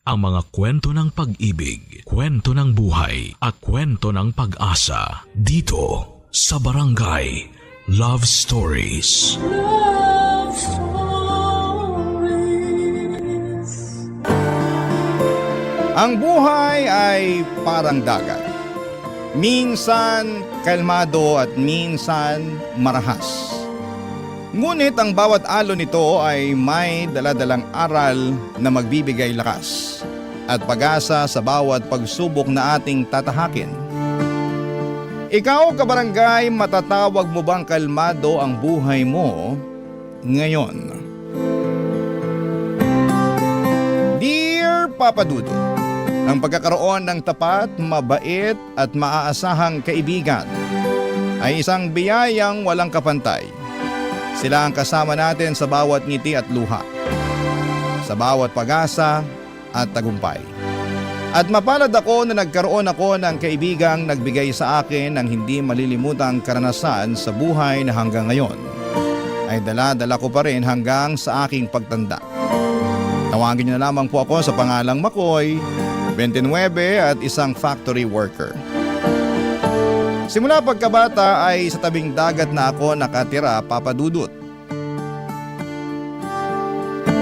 ang mga kwento ng pag-ibig, kwento ng buhay at kwento ng pag-asa dito sa Barangay Love Stories. Love Stories. Ang buhay ay parang dagat. Minsan kalmado at minsan marahas. Ngunit ang bawat alon nito ay may daladalang aral na magbibigay lakas at pag-asa sa bawat pagsubok na ating tatahakin. Ikaw, kabarangay, matatawag mo bang kalmado ang buhay mo ngayon? Dear Papa Dudut, ang pagkakaroon ng tapat, mabait at maaasahang kaibigan ay isang biyayang walang kapantay. Sila ang kasama natin sa bawat ngiti at luha, sa bawat pag-asa at tagumpay. At mapalad ako na nagkaroon ako ng kaibigang nagbigay sa akin ng hindi malilimutang karanasan sa buhay na hanggang ngayon ay dala-dala ko pa rin hanggang sa aking pagtanda. Tawagin niyo na lamang po ako sa pangalang Makoy, 29 at isang factory worker. Simula pagkabata ay sa tabing dagat na ako nakatira, Papa Dudut.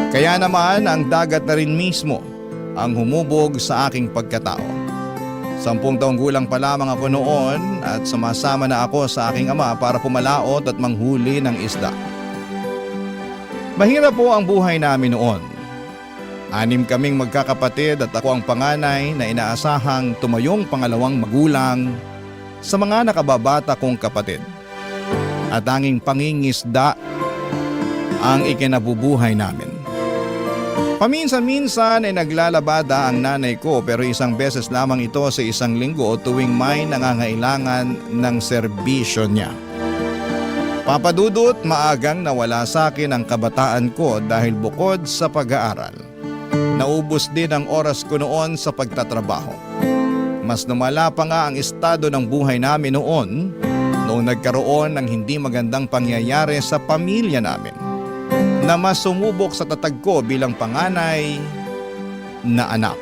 Kaya naman ang dagat na rin mismo ang humubog sa aking pagkatao. 10 taong gulang pa lamang ako noon at sumasama na ako sa aking ama para pumalaot at manghuli ng isda. Mahirap po ang buhay namin noon. 6 kaming magkakapatid at ako ang panganay na inaasahang tumayong pangalawang magulang sa mga nakababata kong kapatid. At tanging pangingisda ang ikinabubuhay namin. Paminsan-minsan ay naglalabada ang nanay ko pero isang beses lamang ito sa isang linggo tuwing may nangangailangan ng serbisyo niya. Papa Dudut, maagang nawala sa akin ang kabataan ko dahil bukod sa pag-aaral, naubos din ang oras ko noon sa pagtatrabaho. Mas lumala pa nga ang estado ng buhay namin noong nagkaroon ng hindi magandang pangyayari sa pamilya namin na mas sumubok sa tatag ko bilang panganay na anak.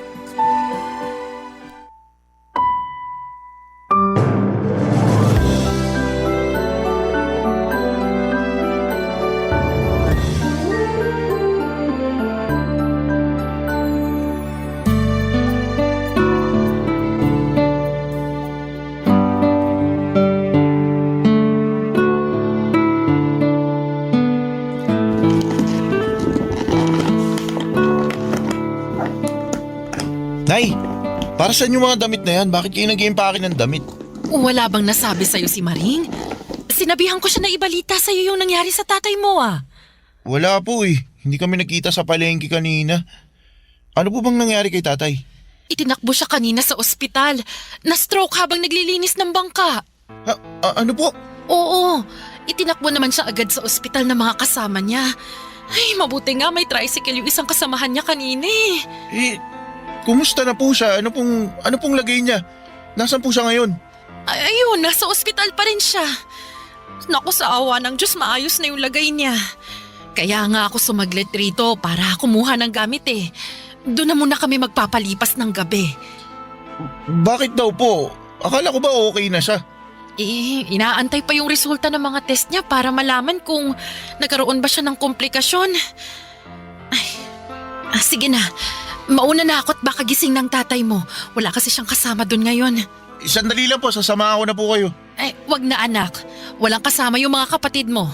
Nay, para saan yung mga damit na yan? Bakit kayo nag-i-impake ng damit? Wala bang nasabi sa'yo si Maring? Sinabihan ko siya na ibalita sa'yo yung nangyari sa tatay mo ah. Wala po eh. Hindi kami nakita sa palengke kanina. Ano po bang nangyari kay tatay? Itinakbo siya kanina sa ospital. Na-stroke habang naglilinis ng bangka. Ano po? Oo, itinakbo naman siya agad sa ospital ng mga kasama niya. Ay, mabuti nga may tricycle yung isang kasamahan niya kanina eh. Kumusta na po siya? Ano pong lagay niya? Nasaan po siya ngayon? Ayun, nasa ospital pa rin siya. Naku, sa awa ng Diyos, maayos na yung lagay niya. Kaya nga ako sumaglit rito para kumuha ng gamit eh. Doon na muna kami magpapalipas ng gabi. Bakit daw po? Akala ko ba okay na siya? Inaantay pa yung resulta ng mga test niya para malaman kung nagkaroon ba siya ng komplikasyon. Ay, sige na. Mauna na ako at baka gising ng tatay mo. Wala kasi siyang kasama doon ngayon. Sandali lang po, sasamahan ko na po kayo. Wag na anak. Walang kasama yung mga kapatid mo.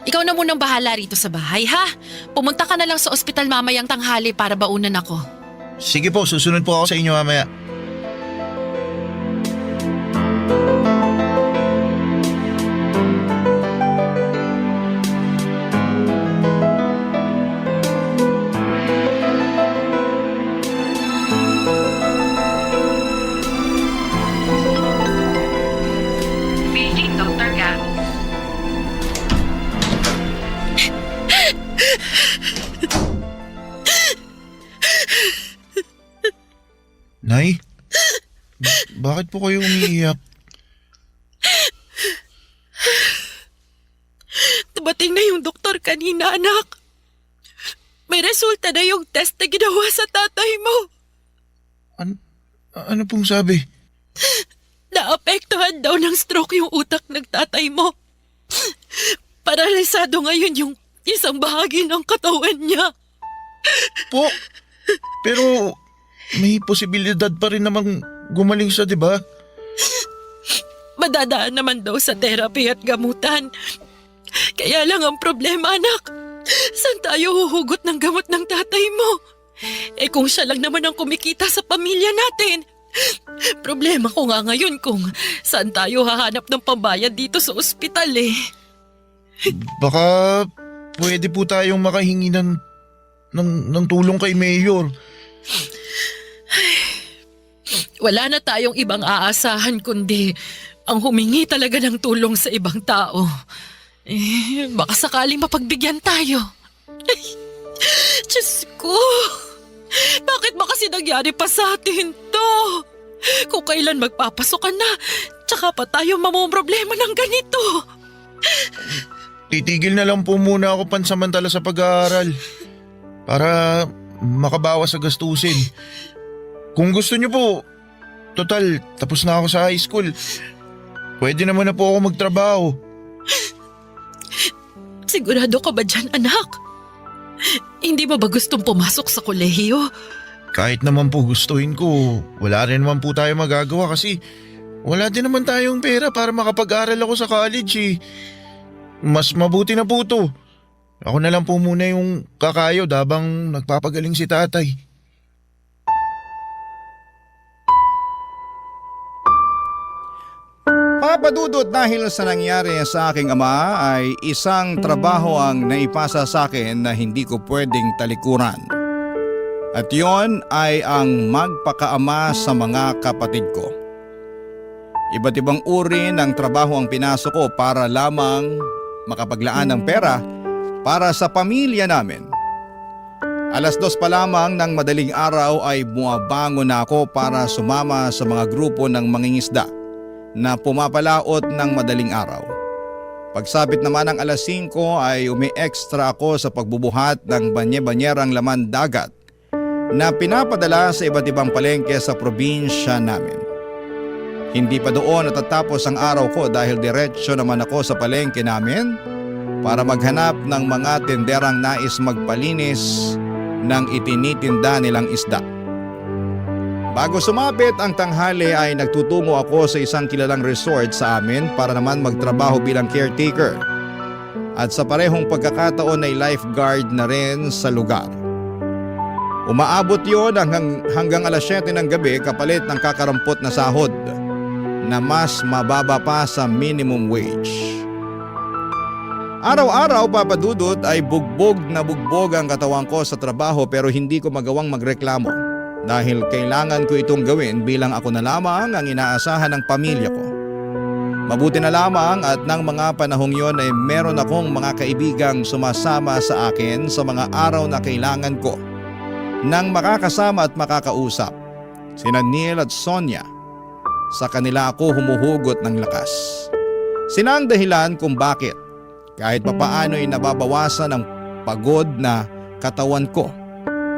Ikaw na munang bahala rito sa bahay, ha? Pumunta ka na lang sa ospital mamayang tanghali para baunan ako. Sige po, susunod po ako sa inyo mamaya. Nay, bakit po kayo umiiyak? Dumating na yung doktor kanina, anak. May resulta na yung test na ginawa sa tatay mo. Ano pong sabi? Naapektuhan daw ng stroke yung utak ng tatay mo. Paralisado ngayon yung isang bahagi ng katawan niya. Po, pero may posibilidad pa rin namang gumaling siya, di ba? Madadaan naman daw sa therapy at gamutan. Kaya lang ang problema, anak. Saan tayo huhugot ng gamot ng tatay mo? Eh kung siya lang naman ang kumikita sa pamilya natin. Problema ko nga ngayon kung saan tayo hahanap ng pambayad dito sa ospital eh. Baka pwede po tayong makahingi ng tulong kay Mayor. Wala na tayong ibang aasahan kundi ang humingi talaga ng tulong sa ibang tao. Eh, baka sakaling mapagbigyan tayo. Ay, Diyos ko! Bakit ba kasi nangyari pa sa atin to? Kung kailan magpapasokan na, tsaka pa tayo mamomroblema ng ganito. Titigil na lang po muna ako pansamantala sa pag-aaral para makabawas sa gastusin. Kung gusto niyo po, total, tapos na ako sa high school. Pwede naman na po ako magtrabaho. Sigurado ka ba dyan, anak? Hindi mo ba gustong pumasok sa kolehiyo? Kahit naman po gustuin ko, wala rin naman po tayo magagawa kasi wala din naman tayong pera para makapag-aral ako sa college eh. Mas mabuti na po to. Ako na lang po muna yung kakayod habang nagpapagaling si tatay. Papa Dudut, dahil sa nangyari sa aking ama ay isang trabaho ang naipasa sa akin na hindi ko pwedeng talikuran. At yon ay ang magpakaama sa mga kapatid ko. Iba't ibang uri ng trabaho ang pinasok ko para lamang makapaglaan ng pera para sa pamilya namin. 2:00 pa lamang ng madaling araw ay bumabangon na ako para sumama sa mga grupo ng mangingisda na pumapalaot ng madaling araw. Pagsapit naman ng 5:00 ay umi-extra ako sa pagbubuhat ng banye-banyerang laman dagat na pinapadala sa iba't ibang palengke sa probinsya namin. Hindi pa doon natatapos ang araw ko dahil diretsyo naman ako sa palengke namin para maghanap ng mga tenderang nais magpalinis ng itinitinda nilang isda. Bago sumapit ang tanghali ay nagtutungo ako sa isang kilalang resort sa amin para naman magtrabaho bilang caretaker. At sa parehong pagkakataon ay lifeguard na rin sa lugar. Umaabot yon hanggang 7:00 ng gabi kapalit ng kakarampot na sahod na mas mababa pa sa minimum wage. Araw-araw, Papa Dudut, ay bugbog na bugbog ang katawan ko sa trabaho pero hindi ko magawang magreklamo dahil kailangan ko itong gawin bilang ako na lamang ang inaasahan ng pamilya ko. Mabuti na lamang at ng mga panahong yon ay meron akong mga kaibigang sumasama sa akin sa mga araw na kailangan ko nang makakasama at makakausap. Sina Neil at Sonia. Sa kanila ako humuhugot ng lakas. Sina ang dahilan kung bakit kahit papaano ay nababawasan ang pagod na katawan ko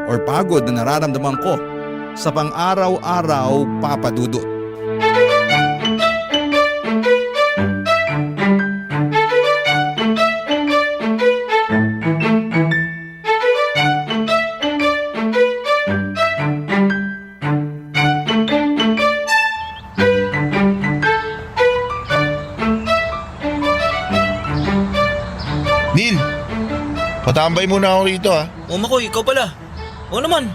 or pagod na nararamdaman ko sa pang-araw-araw, Papa Dudut. Neil, patambay muna ako rito ha. O Makoy, ikaw pala. Oo naman.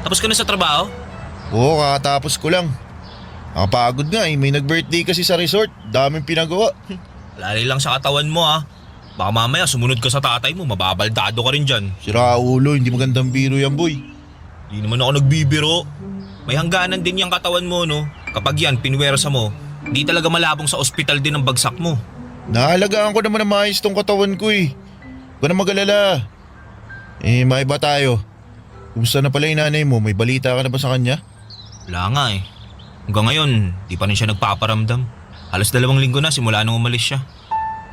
Tapos ka na sa trabaho? Oo, kakatapos ko lang. Nakapagod nga eh, may nag-birthday kasi sa resort. Daming pinagawa. Lali lang sa katawan mo ha. Baka mamaya sumunod ka sa tatay mo, mababaldado ka rin dyan. Sira ulo, hindi magandang biro yan boy. Di naman ako nagbibiro. May hangganan din yung katawan mo no. Kapag yan, pinwersa mo, di talaga malabong sa ospital din ang bagsak mo. Naalagaan ko naman na maayos tong katawan ko eh. Huwag na mag-alala. May ba tayo? Kumusta na pala yung nanay mo? May balita ka na ba sa kanya? Wala nga eh. Hanggang ngayon, di pa rin siya nagpaparamdam. Halos 2 linggo na simula nung umalis siya.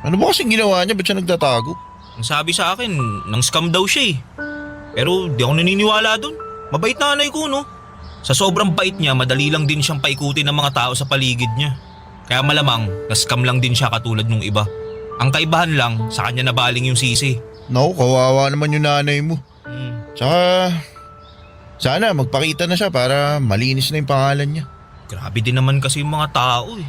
Ano ba kasing ginawa niya? Ba't siya nagtatago? Ang sabi sa akin, nang scam daw siya eh. Pero di ako naniniwala dun. Mabait na nanay ko no. Sa sobrang bait niya, madali lang din siyang paikutin ng mga tao sa paligid niya. Kaya malamang, na-scam lang din siya katulad nung iba. Ang kaibahan lang, sa kanya nabaling yung sisi. Naku, kawawa naman yung nanay mo. Tsaka, sana magpakita na siya para malinis na yung pangalan niya. Grabe din naman kasi yung mga tao eh.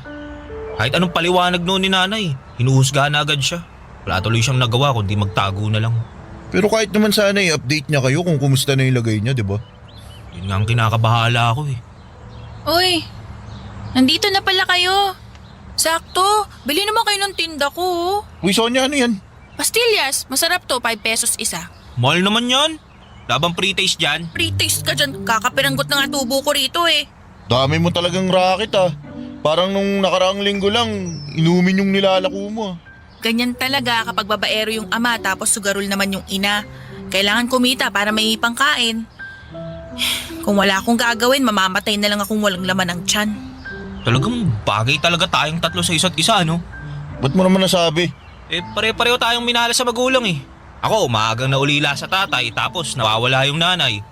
Kahit anong paliwanag noon ni nanay, hinuhusgahan na agad siya. Wala tuloy siyang nagawa kundi magtago na lang. Pero kahit naman sana i-update niya kayo kung kumusta na yung lagay niya, di ba? Yun nga ang kinakabahala ako eh. Uy, nandito na pala kayo. Sakto, bili naman kayo ng tinda ko. Oh. Uy, Sonia, ano yan? Pastillas, masarap to, 5 pesos isa. Mahal naman yan. Labang pre-taste dyan. Pre-taste ka dyan, kakapiranggot na nga tubo ko rito eh. Dami mo talagang racket ah. Parang nung nakaraang linggo lang, inumin yung nilalako mo ah. Ganyan talaga kapag babaero yung ama tapos sugarol naman yung ina. Kailangan kumita para may pangkain. Kung wala akong gagawin, mamamatay na lang akong walang laman ng tiyan. Talagang bagay talaga tayong tatlo sa isa't isa, no? Ba't mo naman nasabi? Eh, pare-pareho tayong minahal sa magulang eh. Ako, maagang naulila sa tatay tapos nawawala yung nanay.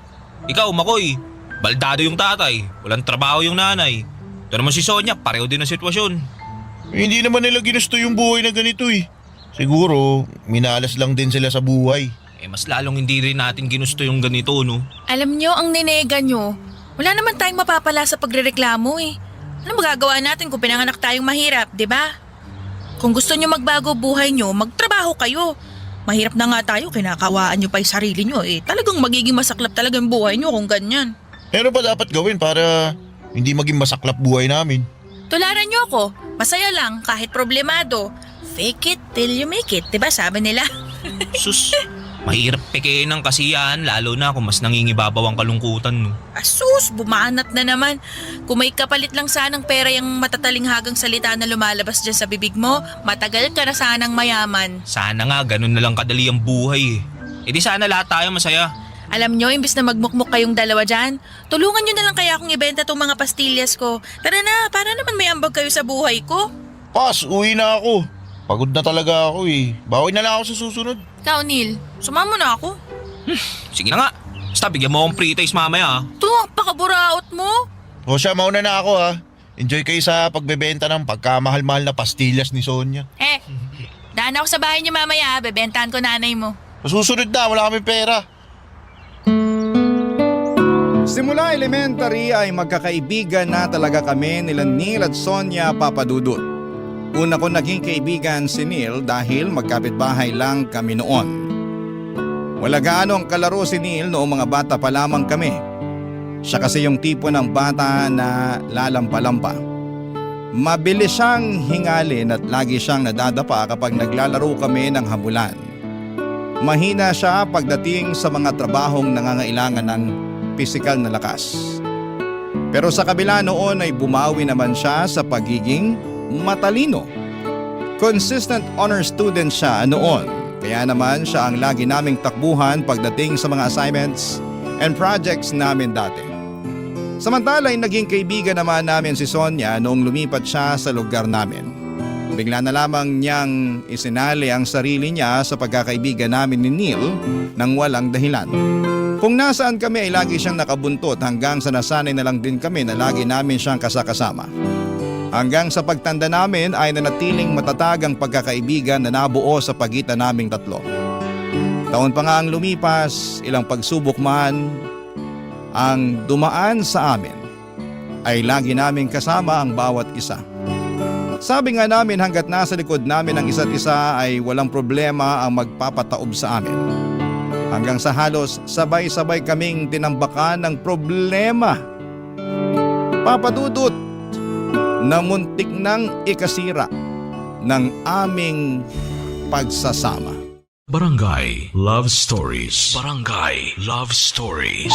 Ikaw, Makoy, baldado yung tatay, walang trabaho yung nanay. Ito naman si Sonia, pareho din ang sitwasyon. Eh, hindi naman nila ginusto yung buhay na ganito eh. Siguro, minalas lang din sila sa buhay. Eh, mas lalong hindi rin natin ginusto yung ganito, no? Alam nyo, ang ninega nyo, wala naman tayong mapapala sa pagrereklamo eh. Ano magagawa natin kung pinanganak tayong mahirap, di ba? Kung gusto nyo magbago buhay nyo, magtrabaho kayo. Mahirap na nga tayo, kinakawaan nyo pa yung sarili nyo eh. Talagang magiging masaklap talaga ang buhay nyo kung ganyan. Eh, ano pa dapat gawin para hindi maging masaklap buhay namin? Tularan nyo ako, masaya lang kahit problemado. Fake it till you make it, di ba sabi nila? Sus, mahirap pekein ng kasiyahan lalo na kung mas nangingibabaw ang kalungkutan, no? Asus, bumanat na naman. Kung may kapalit lang sanang pera yung matatalinghagang salita na lumalabas dyan sa bibig mo, matagal ka na sanang mayaman. Sana nga ganun na lang kadali ang buhay eh. E di sana lahat tayo masaya. Alam nyo, imbis na magmukmuk kayong dalawa dyan, tulungan nyo na lang kaya akong ibenta tong mga pastillas ko. Tara na, para naman may ambag kayo sa buhay ko. Pas, uwi na ako. Pagod na talaga ako eh. Bawi na lang ako sa susunod. Ikaw, Neil, sumama na ako. Sige na nga. Basta bigyan mo akong pre-taste mamaya ah. Ito, pakaburaot mo. O siya, mauna na ako ha. Enjoy kayo sa pagbebenta ng pagkamahal-mahal na pastillas ni Sonia. Daan ako sa bahay niyo mamaya, bebentahan ko nanay mo. Sa susunod na, wala kami pera. Simula elementary ay magkakaibigan na talaga kami nila Neil at Sonia Papadudut. Una ko naging kaibigan si Neil dahil magkapitbahay lang kami noon. Wala gaano ang kalaro si Neil noong mga bata pa lamang kami. Siya kasi yung tipo ng bata na lalampa-lampa. Mabilis siyang hingalin at lagi siyang nadadapa kapag naglalaro kami ng habulan. Mahina siya pagdating sa mga trabahong nangangailangan ng pisikal na lakas. Pero sa kabila noon ay bumawi naman siya sa pagiging matalino. Consistent honor student siya noon, kaya naman siya ang lagi naming takbuhan pagdating sa mga assignments and projects namin dati. Samantala ay naging kaibigan naman namin si Sonia noong lumipat siya sa lugar namin. Bigla na lamang niyang isinali ang sarili niya sa pagkakaibigan namin ni Neil nang walang dahilan. Kung nasaan kami ay lagi siyang nakabuntot hanggang sa nasanay na lang din kami na lagi namin siyang kasakasama. Hanggang sa pagtanda namin ay nanatiling matatag ang pagkakaibigan na nabuo sa pagitan naming tatlo. Taon pa nga ang lumipas, ilang pagsubok man ang dumaan sa amin, ay lagi naming kasama ang bawat isa. Sabi nga namin hanggat nasa likod namin ang isa't isa ay walang problema ang magpapataob sa amin. Hanggang sa halos sabay-sabay kaming tinambakan ng problema. Papadudot na muntik nang ikasira ng aming pagsasama. Barangay Love Stories. Barangay Love Stories.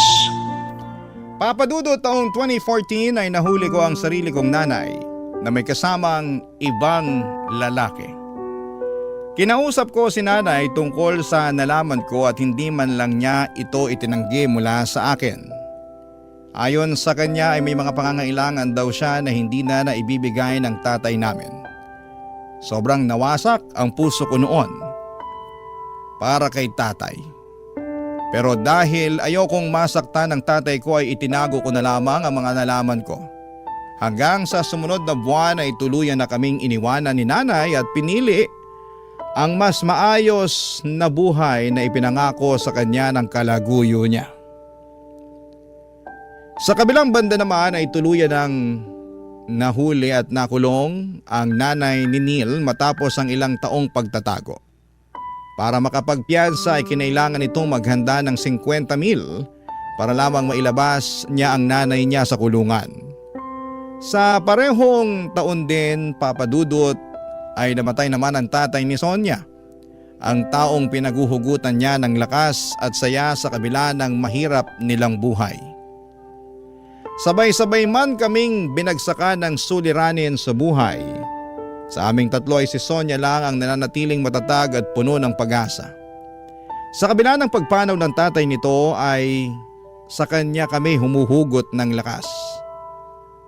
Papadudot taong 2014 ay nahuli ko ang sarili kong nanay na may kasamang ibang lalaki. Kinausap ko si nanay tungkol sa nalaman ko at hindi man lang niya ito itinanggi mula sa akin. Ayon sa kanya ay may mga pangangailangan daw siya na hindi na naibibigay ng tatay namin. Sobrang nawasak ang puso ko noon para kay tatay. Pero dahil ayokong masaktan ng tatay ko ay itinago ko na lamang ang mga nalaman ko. Hanggang sa sumunod na buwan ay tuluyan na kaming iniwanan ni nanay at pinili ang mas maayos na buhay na ipinangako sa kanya ng kalaguyo niya. Sa kabilang banda naman ay tuluyan ng nahuli at nakulong ang nanay ni Neil matapos ang ilang taong pagtatago. Para makapagpiyansa ay kinailangan itong maghanda ng 50,000 para lamang mailabas niya ang nanay niya sa kulungan. Sa parehong taon din, Papa Dudut, ay namatay naman ang tatay ni Sonia, ang taong pinaguhugutan niya ng lakas at saya sa kabila ng mahirap nilang buhay. Sabay-sabay man kaming binagsakan ng suliranin sa buhay. Sa aming tatlo ay si Sonia lang ang nananatiling matatag at puno ng pag-asa. Sa kabila ng pagpanaw ng tatay nito ay sa kanya kami humuhugot ng lakas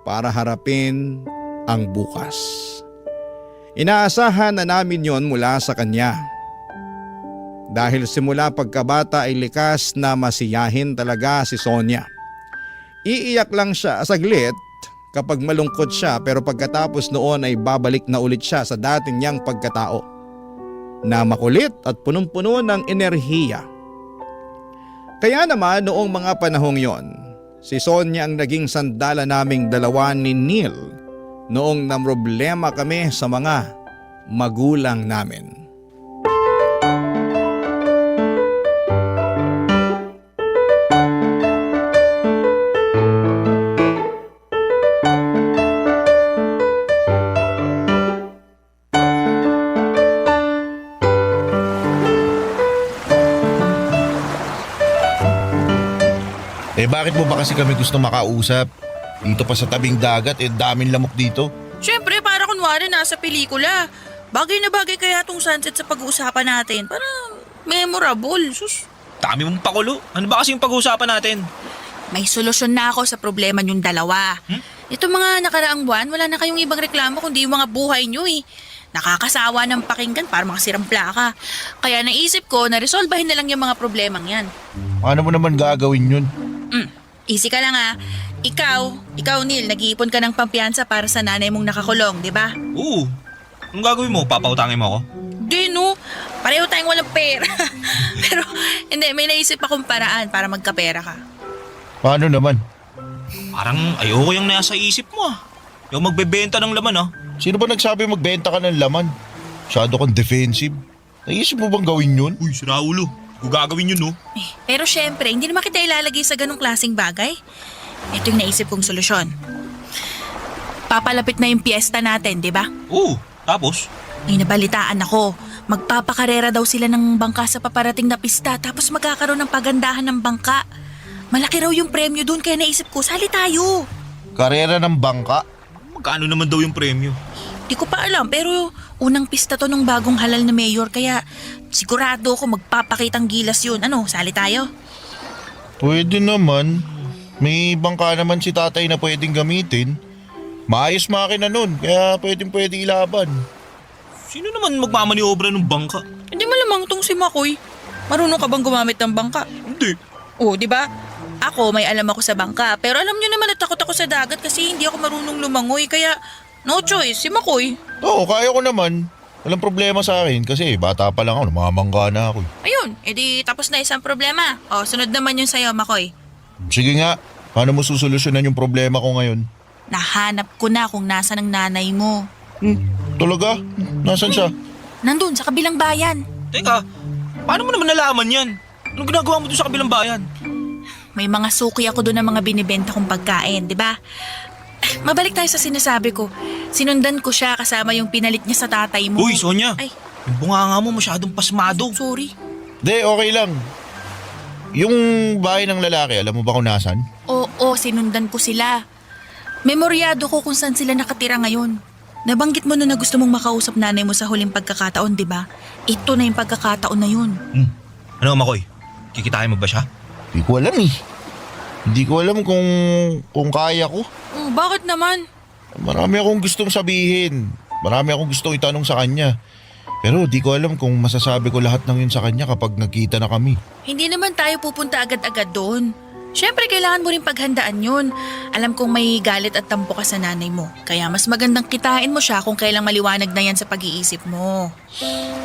para harapin ang bukas. Inaasahan na namin yon mula sa kanya. Dahil simula pagkabata ay likas na masiyahin talaga si Sonia. Iiyak lang siya saglit kapag malungkot siya, pero pagkatapos noon ay babalik na ulit siya sa dati niyang pagkatao na makulit at punong-puno ng enerhiya. Kaya naman noong mga panahong yon, si Sonia ang naging sandala naming dalawa ni Neil noong namroblema kami sa mga magulang namin. Bakit mo ba kasi kami gusto makausap? Dito pa sa tabing dagat, daming lamok dito. Siyempre, para kunwari nasa pelikula. Bagay na bagay kaya tong sunset sa pag-uusapan natin. Para memorable. Sus. Dami mong pakulo. Ano ba kasi yung pag-uusapan natin? May solusyon na ako sa problema niyong dalawa. Ito mga nakaraang buwan, wala na kayong ibang reklamo kundi yung mga buhay niyo eh. Nakakasawa ng pakinggan para mga sirang plaka. Kaya naisip ko na resolbahin na lang yung mga problemang yan. Paano mo naman gagawin yun? Easy ka lang ah. Ikaw Neil, nag-iipon ka ng pampiyansa para sa nanay mong nakakulong, di ba? Oo. Anong gagawin mo? Papautangin mo ako? Di no, pareho tayong walang pera. Pero hindi, may naisip akong paraan para magkapera ka. Paano naman? Parang ayoko yung nasa isip mo ah. Yung magbebenta ng laman ah. Sino ba nagsabi magbenta ka ng laman? Masyado kang defensive. Naisip mo bang gawin yun? Uy, si Raulo. Kung gagawin yun no. Pero syempre, hindi naman kita ilalagay sa ganong klaseng bagay. Ito yung naisip kong solusyon. Papalapit na yung piyesta natin, di ba? Oo, tapos? May nabalitaan ako. Magpapakarera daw sila ng bangka sa paparating na pista tapos magkakaroon ng pagandahan ng bangka. Malaki raw yung premyo dun kaya naisip ko, sali tayo. Karera ng bangka? Magkano naman daw yung premyo? Di ko pa alam pero unang pista to nung bagong halal na mayor kaya sigurado ako magpapakitang gilas yun. Ano, sali tayo? Pwede naman. May bangka naman si tatay na pwedeng gamitin. Maayos makina nun, kaya pwede ilaban. Sino naman magmamaniobra ng bangka? Hindi malamang tong si Makoy. Marunong ka bang gumamit ng bangka? Hindi. Oh, di ba? Ako, may alam ako sa bangka. Pero alam nyo naman na takot ako sa dagat kasi hindi ako marunong lumangoy. Kaya, no choice, si Makoy. Oo, kaya ko naman. Walang problema sa akin kasi bata pa lang ako, namamangga na ako. Ayun, edi tapos na isang problema. O, sunod naman yun sa'yo, Makoy. Sige nga, paano mo susolusyonan yung problema ko ngayon? Nahanap ko na kung nasa ng nanay mo. Talaga? Nasaan siya? Nandun, sa kabilang bayan. Teka, paano mo naman nalaman yan? Anong ginagawa mo doon sa kabilang bayan? May mga suki ako doon ng mga binibenta kong pagkain, di ba? Mabalik tayo sa sinasabi ko. Sinundan ko siya kasama yung pinalit niya sa tatay mo. Uy, Sonia! Ay, Yung bunganga mo masyadong pasmado. sorry. De, okay lang. Yung bahay ng lalaki, alam mo ba kung nasan? Oo, sinundan ko sila. Memoryado ko kung saan sila nakatira ngayon. Nabanggit mo na gusto mong makausap nanay mo sa huling pagkakataon, di ba? Ito na yung pagkakataon na yun. Ano, Makoy? Kikitain mo ba siya? Hindi ko alam eh. Hindi ko alam kung kaya ko. Bakit naman? Marami akong gustong sabihin. Marami akong gustong itanong sa kanya. Pero di ko alam kung masasabi ko lahat ng yun sa kanya kapag nagkita na kami. Hindi naman tayo pupunta agad-agad doon. Siyempre, kailangan mo rin paghandaan yun. Alam kong may galit at tampo ka sa nanay mo. Kaya mas magandang kitain mo siya kung kailang maliwanag na yan sa pag-iisip mo.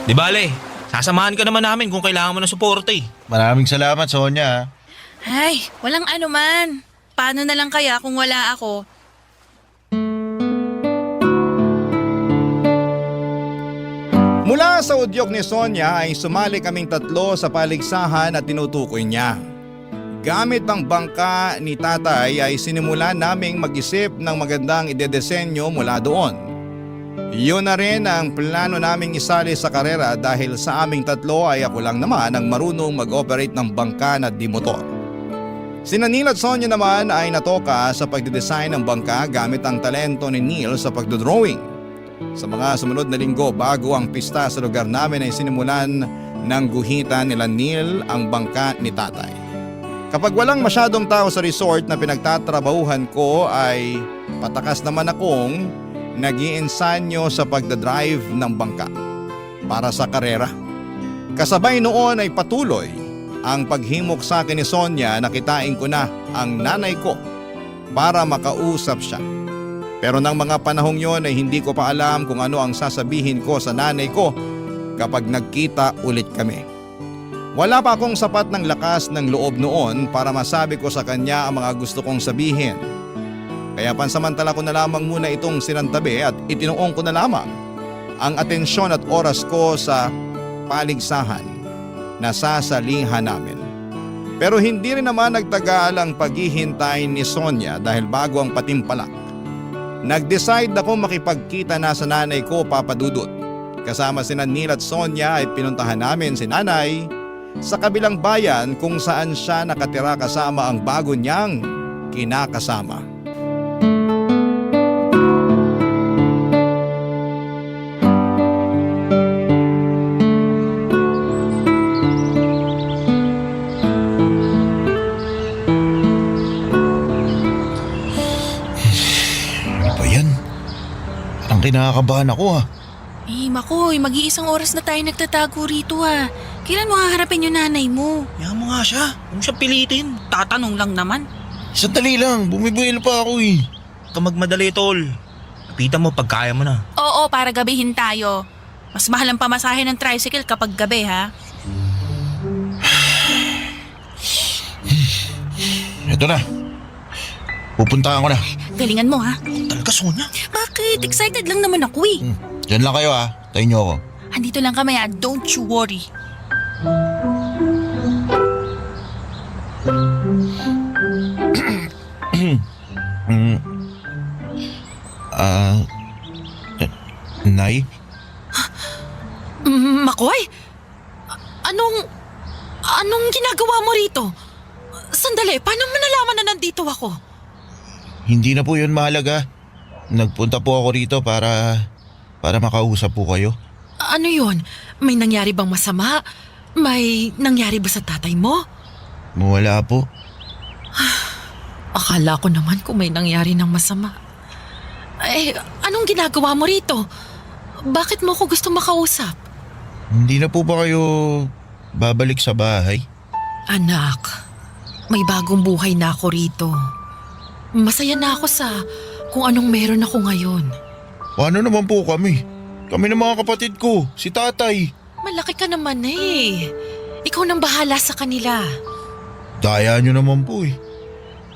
Di bale, sasamahan ka naman namin kung kailangan mo ng suporte. Maraming salamat, Sonia. Ay, walang ano man. Paano na lang kaya kung wala ako? Mula sa udyok ni Sonia ay sumali kaming tatlo sa paligsahan at tinutukoy niya. Gamit ang bangka ni tatay ay sinimulan naming mag-isip ng magandang idedesenyo mula doon. Yun na rin ang plano naming isali sa karera dahil sa aming tatlo ay ako lang naman ang marunong mag-operate ng bangka na di motor. Sina Neil at Sonia naman ay natoka sa pagdidesign ng bangka gamit ang talento ni Neil sa pagdodrawing. Sa mga sumunod na linggo bago ang pista sa lugar namin ay sinimulan ng guhitan nila Neil ang bangka ni tatay. Kapag walang masyadong tao sa resort na pinagtatrabahuhan ko ay patakas naman akong nag-iinsanyo sa pagdadrive ng bangka para sa karera. Kasabay noon ay patuloy ang paghimok sa akin ni Sonia na kitain ko na ang nanay ko para makausap siya. Pero ng mga panahong yon ay hindi ko pa alam kung ano ang sasabihin ko sa nanay ko kapag nagkita ulit kami. Wala pa akong sapat ng lakas ng loob noon para masabi ko sa kanya ang mga gusto kong sabihin. Kaya pansamantala ko na lamang muna itong sinantabi at itinuong ko na lamang ang atensyon at oras ko sa paligsahan na sasalihan namin. Pero hindi rin naman nagtagal ang paghihintay ni Sonia dahil bago ang patimpalak. Nag-decide ako makipagkita na sa nanay ko, Papa Dudut. Kasama sina Neil at Sonia ay pinuntahan namin si nanay sa kabilang bayan kung saan siya nakatira kasama ang bago niyang kinakasama. Ano ba yan? Parang kinakabahan ako ah. Makoy, mag-iisang oras na tayo nagtatago rito Kailan mo haharapin yung nanay mo? Yan mo nga siya. Huwag mo siya pilitin. Tatanong lang naman. Sandali lang, bumibuelo pa ako eh. Huwag ka magmadali, tol. Lapitan mo pag kaya mo na. Oo, para gabihin tayo. Mas mahal ang pamasahe ng tricycle kapag gabi, ha? Ito na. Pupuntahan ko na. Galingan mo, ha? Talaga, Sonia. Bakit? Excited lang naman ako, Diyan lang kayo ah. Tayo niyo ako. Andito lang kami, ha? Don't you worry. Nay? Makoy? Anong ginagawa mo rito? Sandali, paano mo nalaman na nandito ako? Hindi na po yun mahalaga. Nagpunta po ako rito para makausap po kayo. Ano yun? May nangyari bang masama? May nangyari ba sa tatay mo? Wala po. Akala ko naman kung may nangyari ng masama. Anong ginagawa mo rito? Bakit mo ako gusto makausap? Hindi na po ba kayo babalik sa bahay? Anak, may bagong buhay na ako rito. Masaya na ako sa kung anong meron ako ngayon. Paano naman po kami? Kami ng mga kapatid ko, si tatay. Malaki ka naman eh. Ikaw nang bahala sa kanila. Daya nyo naman po eh.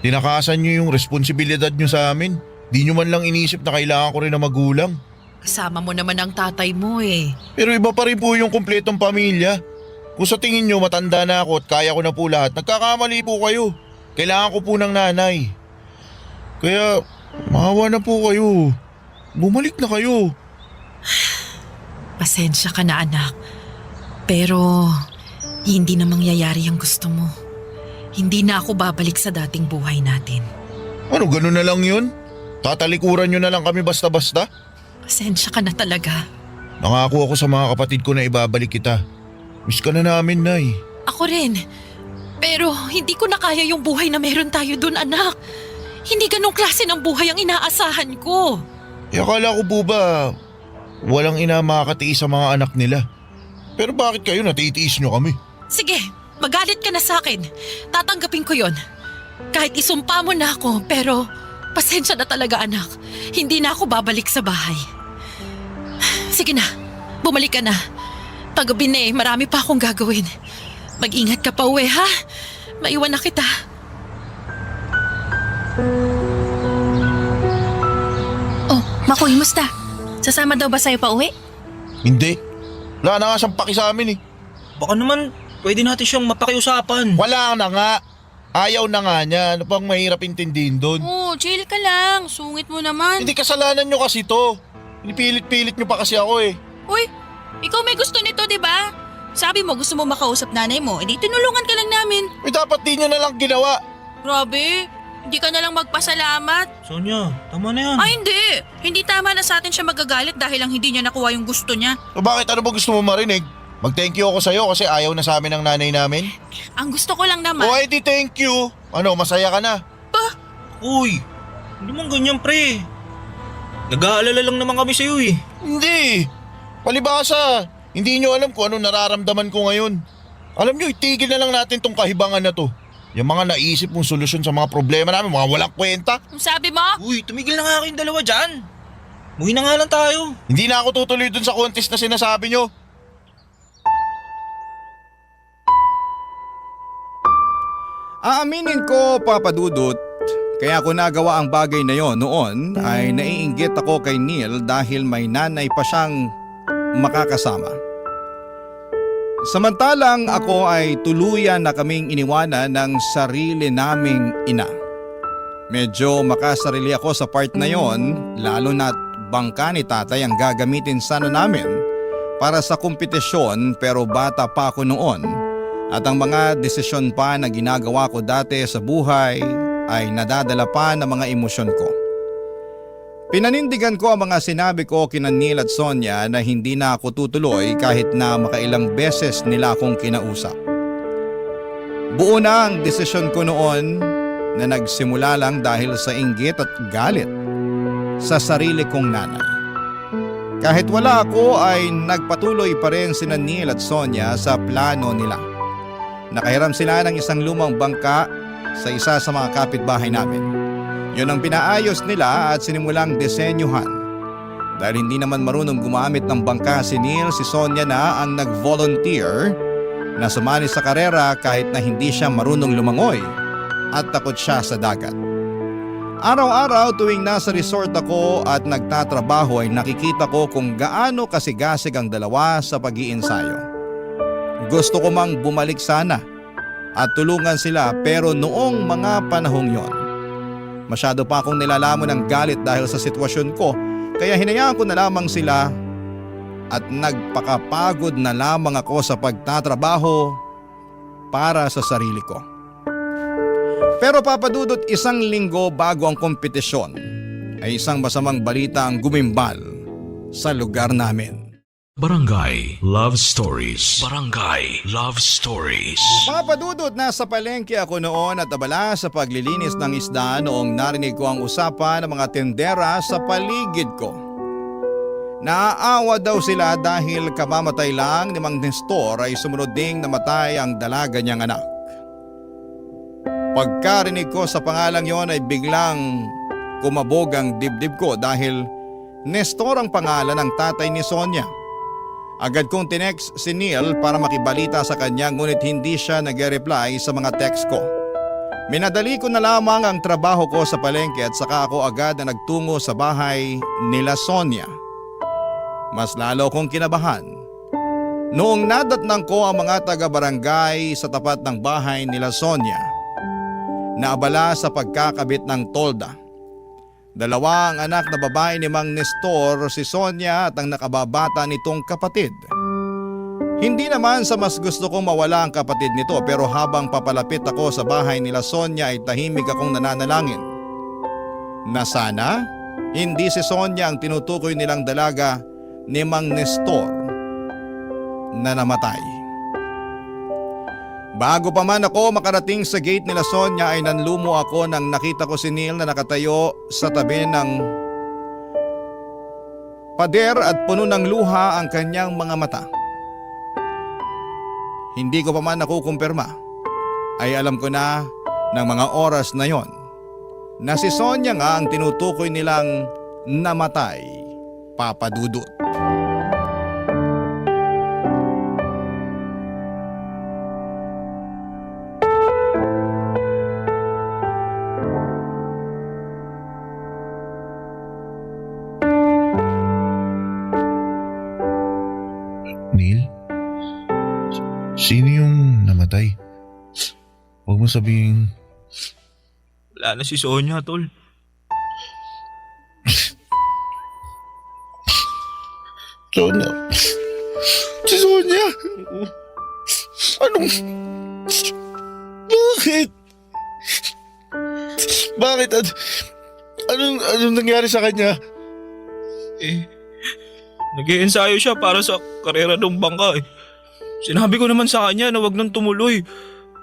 Tinakasan nyo yung responsibilidad nyo sa amin. Di nyo man lang inisip na kailangan ko rin na magulang. Kasama mo naman ang tatay mo eh. Pero iba pa rin po yung kumpletong pamilya. Kung sa tingin nyo matanda na ako at kaya ko na po lahat, nagkakamali po kayo. Kailangan ko po ng nanay. Kaya maawa na po kayo. Bumalik na kayo. Pasensya ka na anak. Pero hindi na mangyayari ang gusto mo. Hindi na ako babalik sa dating buhay natin. Ano, ganun na lang yun? Tatalikuran nyo na lang kami basta-basta? Pasensya ka na talaga. Nangako ako sa mga kapatid ko na ibabalik kita. Miss ka na namin, Nay. Ako rin. Pero hindi ko na kaya yung buhay na meron tayo dun, anak. Hindi ganong klase ng buhay ang inaasahan ko. Akala ko po ba walang ina makakatiis sa mga anak nila. Pero bakit kayo natitiis nyo kami? Sige, magalit ka na sa akin. Tatanggapin ko yon. Kahit isumpa mo na ako, pero pasensya na talaga anak. Hindi na ako babalik sa bahay. Sige na, bumalik ka na. Paggabi na marami pa akong gagawin. Mag-ingat ka pa uwi ha. Maiwan na kita. Oh, Makoy, musta? Sasama daw ba sa'yo pa uwi? Hindi. Wala na nga siyang paki sa amin eh. Baka naman pwede natin siyang mapakiusapan. Wala na nga. Ayaw na nga niya. Ano pang mahirap intindihin doon? Oh, chill ka lang. Sungit mo naman. Hindi kasalanan nyo kasi to. Pinipilit-pilit nyo pa kasi ako eh. Uy, ikaw may gusto nito, di ba? Sabi mo gusto mo makausap nanay mo, edi tinulungan ka lang namin. Eh dapat di nyo na lang ginawa. Grabe, hindi ka na lang magpasalamat. Sonia, tama na yan. Ay hindi, hindi tama na sa atin siya magagalit dahil lang hindi niya nakuha yung gusto niya. So bakit ano ba gusto mo marinig? Mag-thank you ako sa'yo kasi ayaw na sa amin ng nanay namin. Ang gusto ko lang naman. O di thank you. Ano, masaya ka na? Uy, hindi man ganyan pre. Nag-aalala lang naman kami sa'yo eh. Hindi. Palibasa. Hindi nyo alam kung ano nararamdaman ko ngayon. Alam nyo, itigil na lang natin tong kahibangan na to. Yung mga naisip mong solusyon sa mga problema namin, mga walang kwenta. Ang sabi mo? Uy, tumigil na nga kayong dalawa dyan. Muhi na nga lang tayo. Hindi na ako tutuloy dun sa contest na sinasabi nyo. Aaminin ko, Papa Dudut, kaya ko nagawa ang bagay na yon noon ay naiinggit ako kay Neil dahil may nanay pa siyang makakasama. Samantalang ako ay tuluyan na kaming iniwanan ng sarili naming ina. Medyo makasarili ako sa part na yon, lalo na't bangka ni tatay ang gagamitin sana namin para sa kompetisyon, pero bata pa ako noon at ang mga desisyon pa na ginagawa ko dati sa buhay ay nadadala pa ng mga emosyon ko. Pinanindigan ko ang mga sinabi ko kina Neil at Sonia na hindi na ako tutuloy kahit na makailang beses nila akong kinausap. Buo na ang desisyon ko noon na nagsimula lang dahil sa inggit at galit sa sarili kong nanay. Kahit wala ako ay nagpatuloy pa rin sina Neil at Sonia sa plano nila. Nakahiram sila ng isang lumang bangka sa isa sa mga kapitbahay namin. Yun ang pinaayos nila at sinimulang disenyuhan. Dahil hindi naman marunong gumamit ng bangka si Neil, si Sonia na ang nag-volunteer na sumali sa karera kahit na hindi siya marunong lumangoy at takot siya sa dagat. Araw-araw tuwing nasa resort ako at nagtatrabaho ay nakikita ko kung gaano kasigasig ang dalawa sa pag-iinsayo. Gusto ko mang bumalik sana at tulungan sila, pero noong mga panahong yon, masyado pa akong nilalamon ng galit dahil sa sitwasyon ko, kaya hinayaan ko na lamang sila at nagpakapagod na lamang ako sa pagtatrabaho para sa sarili ko. Pero Papa Dudut, isang linggo bago ang kompetisyon ay isang masamang balita ang gumimbal sa lugar namin. Barangay Love Stories. Barangay Love Stories. Papa Dudut, nasa palengke ako noon at abala sa paglilinis ng isda noong narinig ko ang usapan ng mga tendera sa paligid ko. Naaawa daw sila dahil kamamatay lang ni Mang Nestor ay sumunod ding namatay ang dalaga niyang anak. Pagkarinig ko sa pangalang yon ay biglang kumabog ang dibdib ko dahil Nestor ang pangalan ng tatay ni Sonia. Agad kong tinext si Neil para makibalita sa kanya, ngunit hindi siya nag-reply sa mga text ko. Minadali ko na lamang ang trabaho ko sa palengke at saka ako agad na nagtungo sa bahay nila Sonia. Mas lalo kong kinabahan noong nadatnang ko ang mga taga-barangay sa tapat ng bahay nila Sonia na abala sa pagkakabit ng tolda. Dalawa ang anak na babae ni Mang Nestor, si Sonia at ang nakababata nitong kapatid. Hindi naman sa mas gusto kong mawala ang kapatid nito, pero habang papalapit ako sa bahay nila Sonia ay tahimik akong nananalangin na sana hindi si Sonia ang tinutukoy nilang dalaga ni Mang Nestor na namatay. Bago pa man ako makarating sa gate nila Sonia ay nanlumo ako nang nakita ko si Neil na nakatayo sa tabi ng Pader at puno ng luha ang kanyang mga mata. Hindi ko pa man nakukumpirma, ay alam ko na ng mga oras na yon na si Sonia nga ang tinutukoy nilang namatay, Papa Dudut. Neil? Sino yung namatay? Huwag mo sabihin. Wala na si Sonia, tol. Sonia? Si Sonia? Anong... Bakit? Bakit? Anong nangyari sa kanya? Nag-iensayo siya para sa karera ng bangka eh. Sinabi ko naman sa kanya na wag nang tumuloy.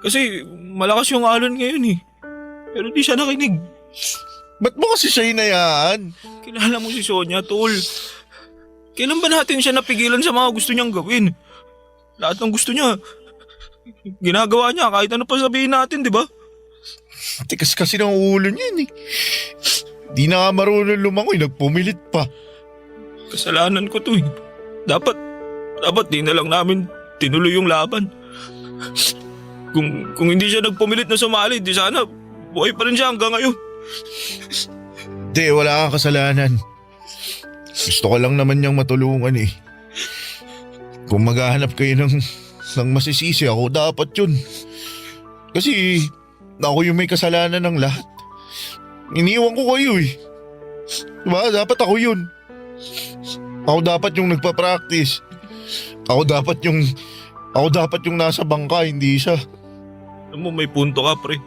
Kasi malakas yung alon ngayon eh. Pero di siya nakinig. Ba't mo kasi siya hinayaan? Kilala mo si Sonia, tol. Kailan ba natin siya napigilan sa mga gusto niyang gawin? Lahat ng gusto niya, ginagawa niya kahit ano pa sabihin natin, di ba? Tikas kasi ng ulo niyan eh. Di na nga marunong lumangoy, nagpumilit pa. Kasalanan ko to eh. Dapat di na lang namin tinuloy yung laban. Kung hindi siya nagpumilit na sumali, di sana buhay pa rin siya hanggang ngayon. Di, wala kang kasalanan. Gusto ko lang naman niyang matulungan eh. Kung maghahanap kayo ng masisisi, ako dapat yun. Kasi ako yung may kasalanan ng lahat. Iniwan ko kayo eh. Diba? Dapat ako yun. Ako dapat yung nagpa-practice. Ako dapat yung nasa bangka, hindi siya. Alam mo, may punto ka, pre.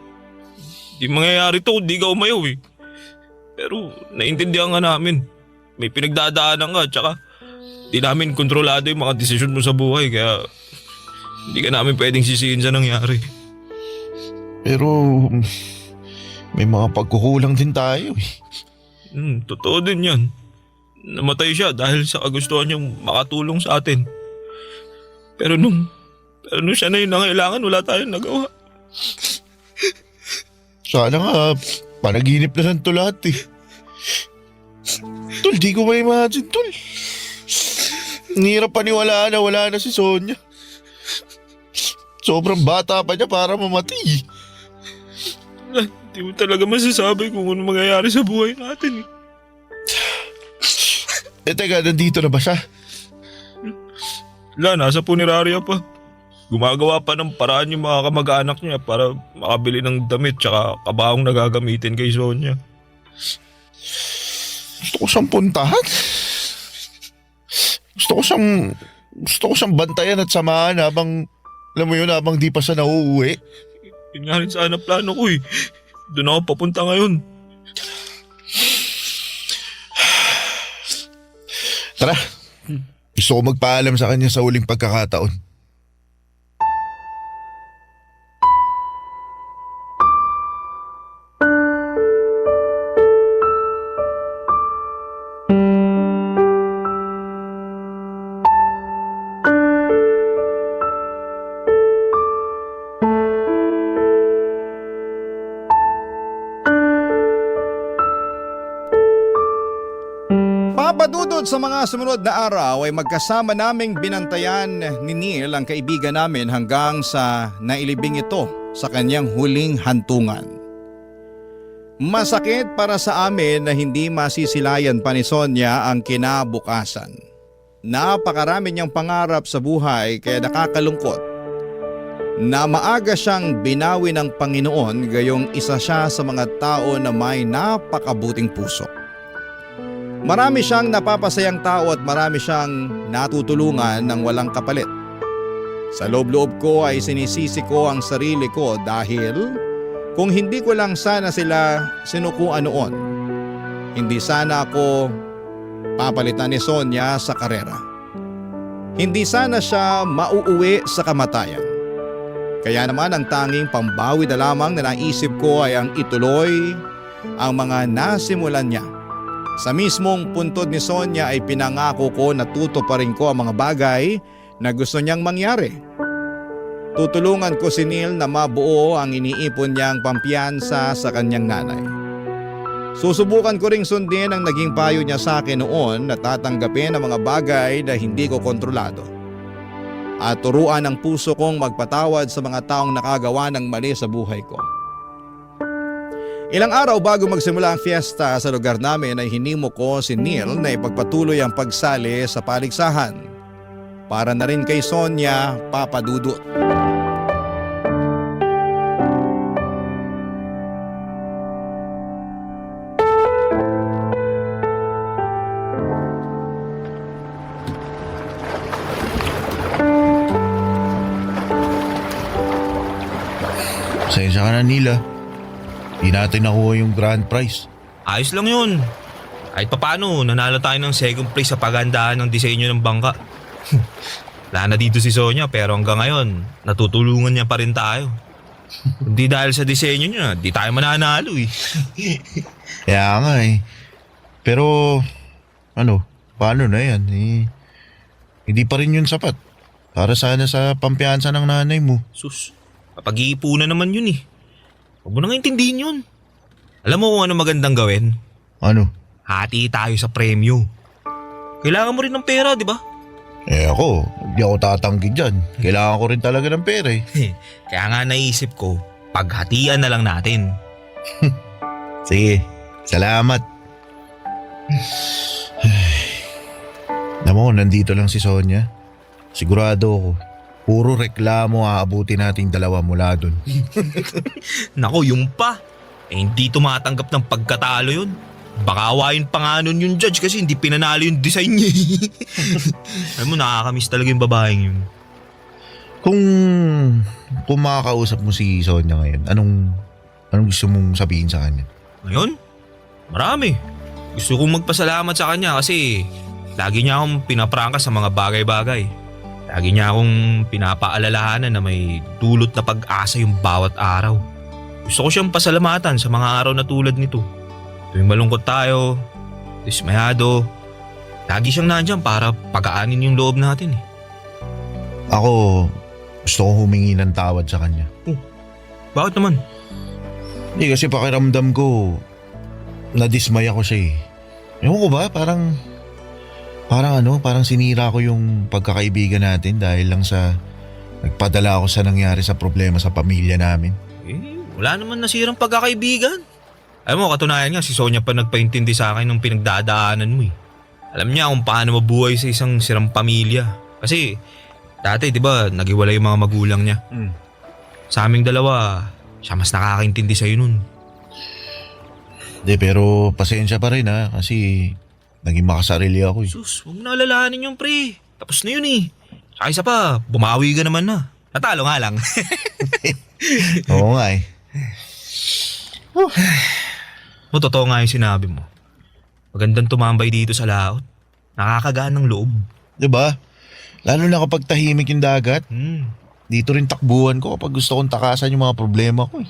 Di mangyayari to kung di ka umayaw eh. Pero naintindihan nga namin. May pinagdadaanan ka, tsaka di namin kontrolado yung mga desisyon mo sa buhay, kaya hindi ka namin pwedeng sisihin sa nangyari. Pero may mga pagkukulang din tayo eh. Totoo din yan. Namatay siya dahil sa kagustuhan niyang makatulong sa atin. Pero nung siya na yung nangailangan, wala tayong nagawa. Sana nga, panaginip na lang to lahat eh. Tol, di ko ma-imagine, tol. Ang hirap paniwalaan na wala na si Sonia. Sobrang bata pa niya para mamatay. Hindi mo talaga masasabi kung ano mangyayari sa buhay natin eh. Teka, nandito na ba siya? Wala, nasa punerarya pa. Gumagawa pa ng paraan yung mga kamag-anak niya para makabili ng damit tsaka kabahong na gagamitin kay Sonia. Gusto ko siyang puntahan. Gusto ko siyang bantayan at samahan habang, alam mo yun, habang di pa siya nauuwi. Yun nga rin sana plano ko eh. Doon ako papunta ngayon. Tara, gusto ko magpaalam sa kanya sa huling pagkakataon. Papadudod sa mga sumunod na araw ay magkasama naming binantayan ni Neil ang kaibigan namin hanggang sa nailibing ito sa kanyang huling hantungan. Masakit para sa amin na hindi masisilayan pa ni Sonia ang kinabukasan. Napakarami niyang pangarap sa buhay kaya nakakalungkot na maaga siyang binawi ng Panginoon gayong isa siya sa mga tao na may napakabuting puso. Marami siyang napapasayang tao at marami siyang natutulungan ng walang kapalit. Sa loob-loob ko ay sinisisi ko ang sarili ko dahil kung hindi ko lang sana sila sinukuan noon, hindi sana ako papalitan ni Sonia sa karera. Hindi sana siya mauuwi sa kamatayan. Kaya naman ang tanging pambawi na lamang na naisip ko ay ang ituloy ang mga nasimulan niya. Sa mismong puntod ni Sonia ay pinangako ko na tutuparin ko ang mga bagay na gusto niyang mangyari. Tutulungan ko si Neil na mabuo ang iniipon niyang pampiyansa sa kanyang nanay. Susubukan ko ring sundin ang naging payo niya sa akin noon na tatanggapin ang mga bagay na hindi ko kontrolado. At turuan ang puso kong magpatawad sa mga taong nakagawa ng mali sa buhay ko. Ilang araw bago magsimula ang fiesta sa lugar namin ay hinimo ko si Neil na ipagpatuloy ang pagsali sa paligsahan. Para na rin kay Sonia, Papa Dudut. Pasensya ka na, Nila. Di natin nakuha yung grand prize. Ayos lang yun. Kahit papaano, nanalo tayo ng second place sa paghandaan ng disenyo ng bangka. Wala na dito si Sonia pero hanggang ngayon, natutulungan niya pa rin tayo. Hindi dahil sa disenyo niya, di tayo mananalo eh. Kaya nga eh. Pero, paano na yan? Hindi pa rin yun sapat. Para sana sa pampiyansa ng nanay mo. Sus, kapag-iipunan naman yun eh. Huwag mo nang intindihin yun. Alam mo kung ano magandang gawin? Ano? Hati tayo sa premyo. Kailangan mo rin ng pera, di ba? Ako, hindi ako tatanggi dyan. Kailangan ko rin talaga ng pera eh. Kaya nga naisip ko, paghatian na lang natin. Sige, salamat. Alam mo, nandito lang si Sonia. Sigurado ako, puro reklamo aabuti nating dalawa mula dun. Nako, yung pa. Hindi tumatanggap ng pagkatalo yun. Baka awayin pa nga nun yung judge kasi hindi pinanalo yung design niya. Alam mo, nakakamiss talaga yung babaeng yun. Kung makakausap mo si Sonia ngayon, anong gusto mong sabihin sa kanya? Ngayon, marami. Gusto kong magpasalamat sa kanya kasi lagi niya akong pinaprangka sa mga bagay-bagay. Lagi niya akong pinapaalalahanan na may dulot na pag-asa yung bawat araw. Gusto ko siyang pasalamatan sa mga araw na tulad nito. Tuwing malungkot tayo, dismayado, lagi siyang nandyan para pagaanin yung loob natin eh. Ako, gusto kong humingi ng tawad sa kanya. Bakit naman? Hindi kasi pakiramdam ko, nadismay ako siya eh. Ewan ko ba, parang sinira ko yung pagkakaibigan natin dahil lang sa nagpadala ako sa nangyari sa problema sa pamilya namin. Wala naman nasirang pagkakaibigan. Alam mo, katunayan nga si Sonia pa nagpaintindi sa akin ng pinagdadaanan mo eh. Alam niya kung paano mabuhay sa isang sirang pamilya. Kasi dati di ba naghiwalay yung mga magulang niya. Sa aming dalawa, siya mas nakakaintindi sa'yo nun. Hindi, pero pasensya pa rin ha, kasi naging makasarili ako eh. Sus, huwag mo na alalahanin yung pre. Tapos na yun eh. Saka isa pa, bumawi ka naman na. Natalo nga lang. Oo nga eh. Totoo nga yung sinabi mo. Magandang tumambay dito sa laot. Nakakagaan ng loob. Diba? Lalo na kapag tahimik yung dagat. Dito rin takbuhan ko kapag gusto kong takasan yung mga problema ko eh.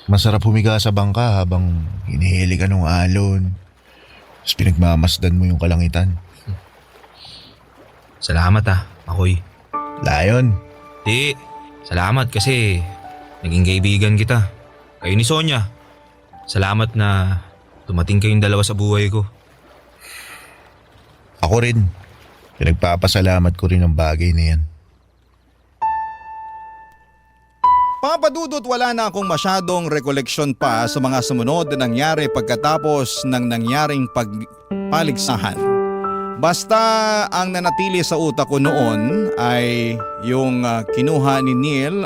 Masarap humiga sa bangka habang hinihili ka ng alon. Tapos pinagmamasdan mo yung kalangitan. Salamat Makoy. Layon. Di, salamat kasi naging kaibigan kita. Kayo ni Sonia. Salamat na dumating kayong dalawa sa buhay ko. Ako rin. Pinagpapasalamat ko rin ang bagay na yan. Papa Dudut, wala na akong masyadong rekoleksyon pa sa mga sumunod na nangyari pagkatapos ng nangyaring paligsahan. Basta ang nanatili sa utak ko noon ay yung kinuha si Neil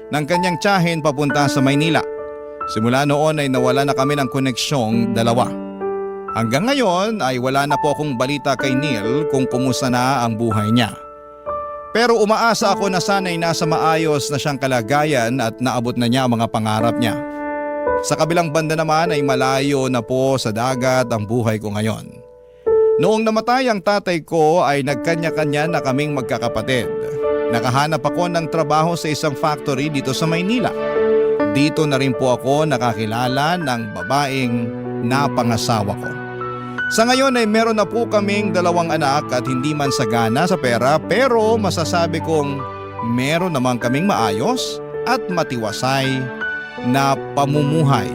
ng kanyang tiyahin papunta sa Maynila. Simula noon ay nawala na kami ng koneksyong dalawa. Hanggang ngayon ay wala na po akong balita kay Neil kung kumusta na ang buhay niya. Pero umaasa ako na sana'y nasa maayos na siyang kalagayan at naabot na niya ang mga pangarap niya. Sa kabilang banda naman ay malayo na po sa dagat ang buhay ko ngayon. Noong namatay ang tatay ko ay nagkanya-kanya na kaming magkakapatid. Nakahanap ako ng trabaho sa isang factory dito sa Maynila. dito na rin po ako nakakilala ng babaeng napangasawa ko. Sa ngayon ay meron na po kaming 2 anak at hindi man sagana sa pera, pero masasabi kong meron naman kaming maayos at matiwasay na pamumuhay,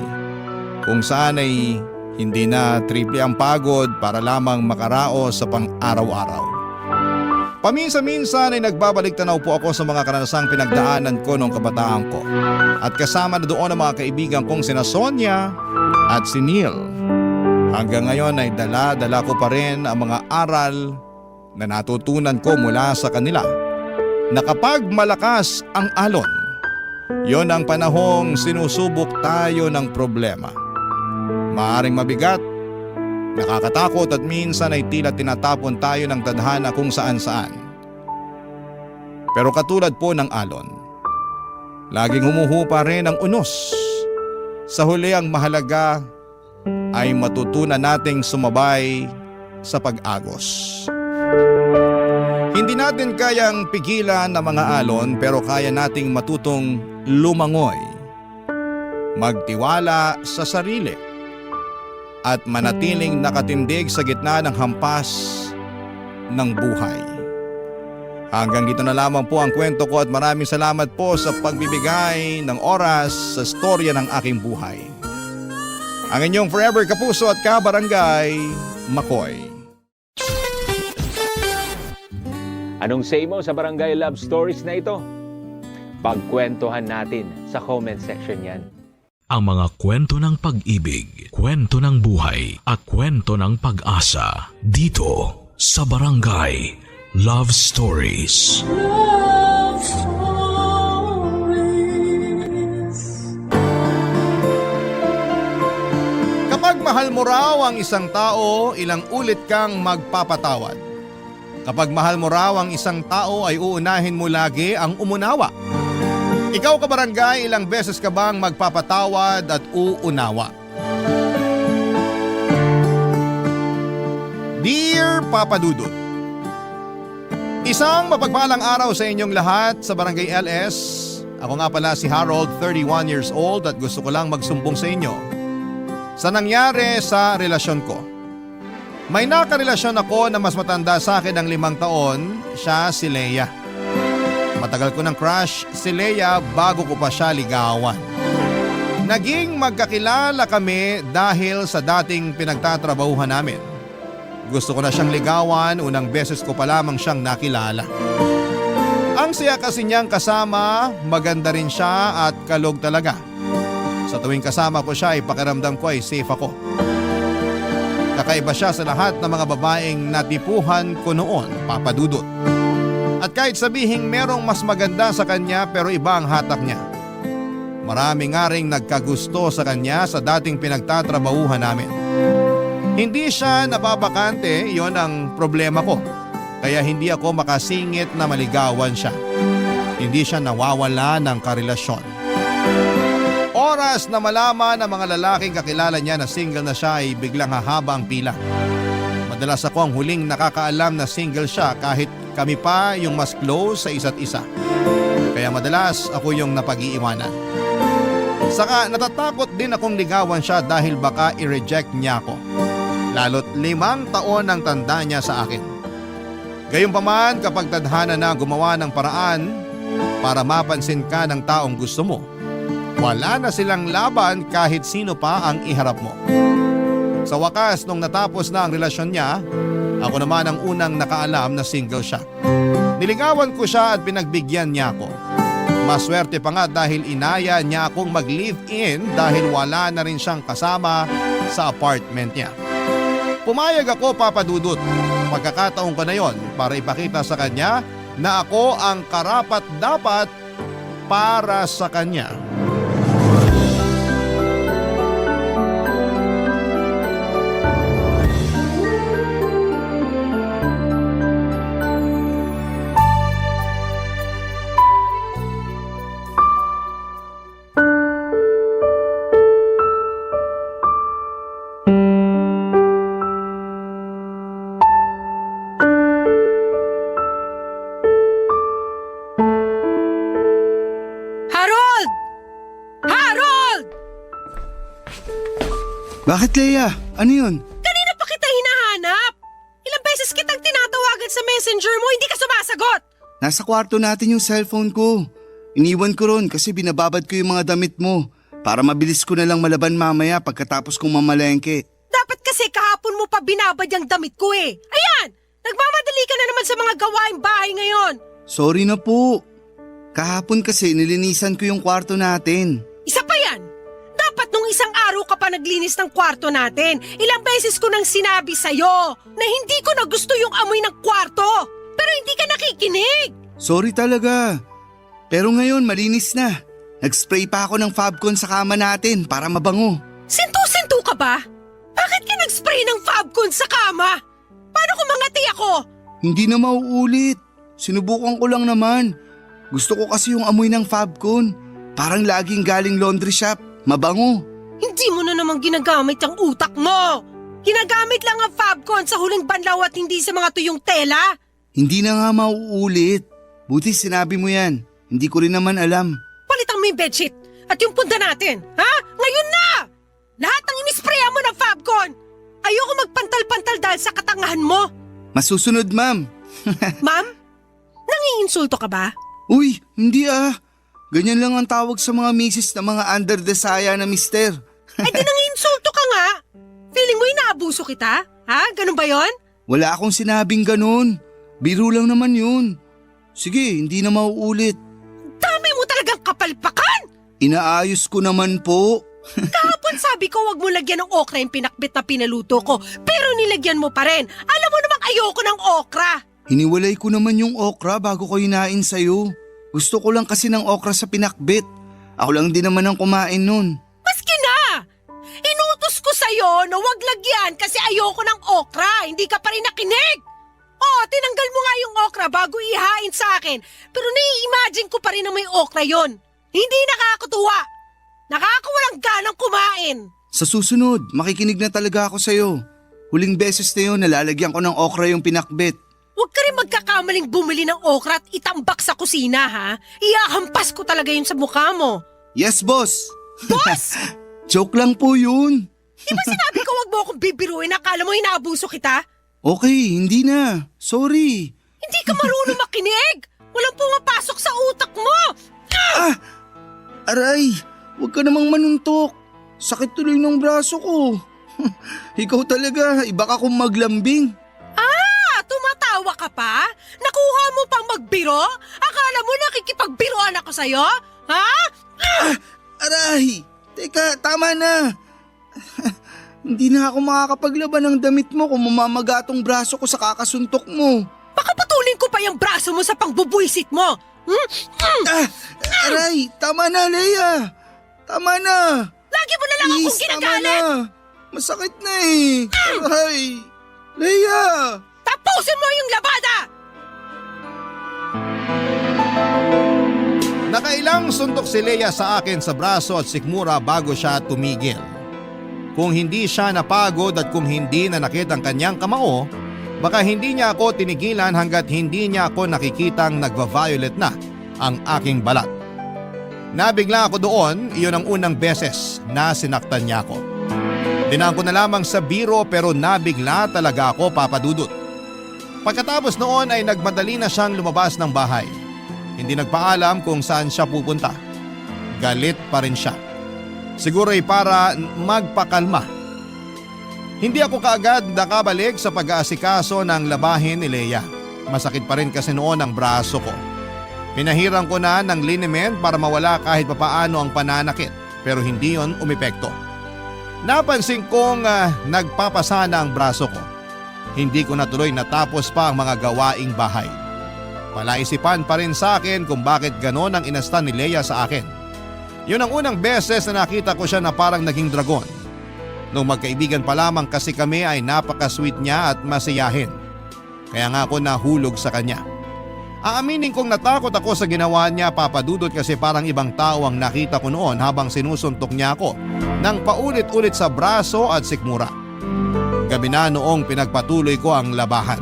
kung saan ay hindi na triple ang pagod para lamang makaraos sa pang-araw-araw. Paminsan-minsan ay nagbabalik tanaw po ako sa mga karanasang pinagdaanan ko noong kabataan ko, at kasama na doon ang mga kaibigan kong sina Sonia at si Neil. Hanggang ngayon ay dala-dala ko pa rin ang mga aral na natutunan ko mula sa kanila, na kapag malakas ang alon, yon ang panahong sinusubok tayo ng problema. Maaring mabigat, nakakatakot at minsan ay tila tinatapon tayo ng tadhana kung saan-saan. Pero katulad po ng alon, laging humuhupa rin ang unos. Sa huli ang mahalaga ay matutunan nating sumabay sa pag-agos. Hindi natin kayang pigilan ang mga alon, pero kaya nating matutong lumangoy, magtiwala sa sarili, at manatiling nakatindig sa gitna ng hampas ng buhay. Hanggang dito na lamang po ang kwento ko, at maraming salamat po sa pagbibigay ng oras sa storya ng aking buhay. Ang inyong forever kapuso at kabarangay, Makoy. Anong say mo sa Barangay Love Stories na ito? Pagkwentuhan natin sa comment section yan. Ang mga kwento ng pag-ibig, kwento ng buhay at kwento ng pag-asa dito sa Barangay Love Stories. Love Stories. Kapag mahal mo raw ang isang tao, ilang ulit kang magpapatawad. Kapag mahal mo raw ang isang tao, ay uunahin mo lagi ang umunawa. Ikaw, kabarangay, ilang beses ka bang magpapatawad at uunawa? Dear Papa Dudut, isang mapagpalang araw sa inyong lahat sa Barangay LS. Ako nga pala si Harold, 31 years old, at gusto ko lang magsumbong sa inyo sa nangyari sa relasyon ko. May nakarelasyon ako na mas matanda sa akin ng 5 taon, siya si Leia. Matagal ko ng crush si Leia bago ko pa siya ligawan. Naging magkakilala kami dahil sa dating pinagtatrabahuhan namin. Gusto ko na siyang ligawan, unang beses ko pa lamang siyang nakilala. Ang saya kasi niyang kasama, maganda rin siya at kalog talaga. Sa tuwing kasama ko siya ay pakiramdam ko ay safe ako. Kakaiba siya sa lahat ng mga babaeng natipuhan ko noon, Papa Dudut. At kahit sabihing merong mas maganda sa kanya, pero iba ang hatak niya. Marami nga ring nagkagusto sa kanya sa dating pinagtatrabahuhan namin. Hindi siya nababakante, yon ang problema ko. Kaya hindi ako makasingit na maligawan siya. Hindi siya nawawala ng karelasyon. Oras na malaman ng mga lalaking kakilala niya na single na siya ay biglang hahaba ang pila. Madalas ako ang huling nakakaalam na single siya, kahit kami pa yung mas close sa isa't isa. Kaya madalas ako yung napag-iiwanan. Saka natatakot din akong ligawan siya dahil baka i-reject niya ako. Lalo't 5 taon ang tanda niya sa akin. Gayunpaman, kapag tadhana na gumawa ng paraan para mapansin ka ng taong gusto mo, wala na silang laban kahit sino pa ang iharap mo. Sa wakas, nung natapos na ang relasyon niya, ako naman ang unang nakaalam na single siya. Niligawan ko siya at pinagbigyan niya ako. Maswerte pa nga dahil inaya niya akong mag-live-in dahil wala na rin siyang kasama sa apartment niya. Pumayag ako, Papa Dudut. Pagkakataon ko na yon para ipakita sa kanya na ako ang karapat-dapat para sa kanya. Bakit, Leia? Ano yun? Kanina pa kita hinahanap. Ilang beses kitang tinatawagan sa messenger mo, hindi ka sumasagot. Nasa kwarto natin yung cellphone ko. Iniwan ko ron kasi binababad ko yung mga damit mo para mabilis ko na lang malaban mamaya pagkatapos kong mamalengke. Dapat kasi kahapon mo pa binabad yung damit ko eh. Ayan, nagmamadali ka na naman sa mga gawaing bahay ngayon. Sorry na po. Kahapon kasi nilinisan ko yung kwarto natin. Isa pa yan. Dapat nung isang araw ka pa naglinis ng kwarto natin. Ilang beses ko nang sinabi sa'yo na hindi ko na gusto yung amoy ng kwarto. Pero hindi ka nakikinig. Sorry talaga. Pero ngayon malinis na. Nag-spray pa ako ng Fabcon sa kama natin para mabango. Sintu-sintu ka ba? Bakit ka nag-spray ng Fabcon sa kama? Paano kung mangati ako? Hindi na mauulit. Sinubukan ko lang naman. Gusto ko kasi yung amoy ng Fabcon. Parang laging galing laundry shop. Mabango. Hindi mo na naman ginagamit ang utak mo. Ginagamit lang ang Fabcon sa huling banlaw at hindi sa mga tuyong tela. Hindi na nga mauulit. Buti sinabi mo yan. Hindi ko rin naman alam. Palitan mo yung bedsheet at yung punda natin. Ha? Ngayon na! Lahat ng inisprayan mo ng Fabcon. Ayoko magpantal-pantal dahil sa katangahan mo. Masusunod, ma'am. Ma'am? Nangiinsulto ka ba? Uy, hindi ah. Ganyan lang ang tawag sa mga misis na mga under the saya na mister. Ay di nangiinsulto ka nga. Feeling mo inaabuso kita? Ha? Ganun ba yon? Wala akong sinabing ganun. Biro lang naman yun. Sige, hindi na mauulit. Dami mo talagang kapalpakan! Inaayos ko naman po. Kahapon sabi ko wag mo lagyan ng okra yung pinakbit na pinaluto ko. Pero nilagyan mo pa rin. Alam mo namang ayoko ng okra. Hiniwalay ko naman yung okra bago ko hinain sa'yo. Gusto ko lang kasi ng okra sa pinakbit. Ako lang din naman ang kumain nun. Maski na! Inutos ko sa'yo na wag lagyan kasi ayoko ng okra. Hindi ka pa rin nakinig. Oh, tinanggal mo nga yung okra bago ihain sa akin. Pero nai-imagine ko pa rin na may okra yon. Hindi nakakatuwa. Nakakawalang ganang kumain. Sa susunod, makikinig na talaga ako sa'yo. Huling beses na yun, nalalagyan ko ng okra yung pinakbit. Huwag ka rin magkakamaling bumili ng okra at itambak sa kusina, ha? Iyahampas ko talaga yun sa mukha mo. Yes, boss! Boss! Joke lang po yun. Di ba sinabi ko wag mo akong bibiruin? Akala mo inaabuso kita? Okay, hindi na. Sorry. Hindi ka marunong makinig! Walang pumapasok sa utak mo! Aray, huwag ka namang manuntok. Sakit tuloy ng braso ko. Ikaw talaga, iba ka kung maglambing. Tumatawa ka pa? Nakuha mo pang magbiro? Akala mo nakikipagbiroan ako sa'yo? Ha? Aray, teka, tama na. Hindi na ako makakapaglaban ng damit mo kung mamamaga tong braso ko sa kakasuntok mo. Baka putulin ko pa yung braso mo sa pangbubuisit mo. Aray, tama na, Leia. Tama na. Lagi mo na lang akong ginagalit. Tama na. Masakit na eh. Aray, Leia. Tapusin mo yung labada! Nakailang suntok si Leia sa akin sa braso at sikmura bago siya tumigil. Kung hindi siya napagod at kung hindi nanakit ang kanyang kamao, baka hindi niya ako tinigilan hanggat hindi niya ako nakikitang nagva-violet na ang aking balat. Nabigla ako doon, iyon ang unang beses na sinaktan niya ako. Dinaan ko na lamang sa biro pero nabigla talaga ako, Papa Dudut. Pagkatapos noon ay nagmadali na siyang lumabas ng bahay. Hindi nagpaalam kung saan siya pupunta. Galit pa rin siya. Siguro ay para magpakalma. Hindi ako kaagad nakabalik sa pag-aasikaso ng labahin ni Leia. Masakit pa rin kasi noon ang braso ko. Pinahirang ko na ng liniment para mawala kahit papaano ang pananakit pero hindi yon umepekto. Napansin kong nagpapasana ang braso ko. Hindi ko natuloy natapos pa ang mga gawaing bahay. Palaisipan pa rin sa akin kung bakit ganon ang inastan ni Leia sa akin. Yun ang unang beses na nakita ko siya na parang naging dragon. Nung magkaibigan pa lamang kasi kami ay napaka-sweet niya at masiyahin. Kaya nga ako nahulog sa kanya. Aaminin kong natakot ako sa ginawa niya, Papa Dudut, kasi parang ibang tao ang nakita ko noon habang sinusuntok niya ako ng paulit-ulit sa braso at sikmura. Gabi na noong pinagpatuloy ko ang labahan.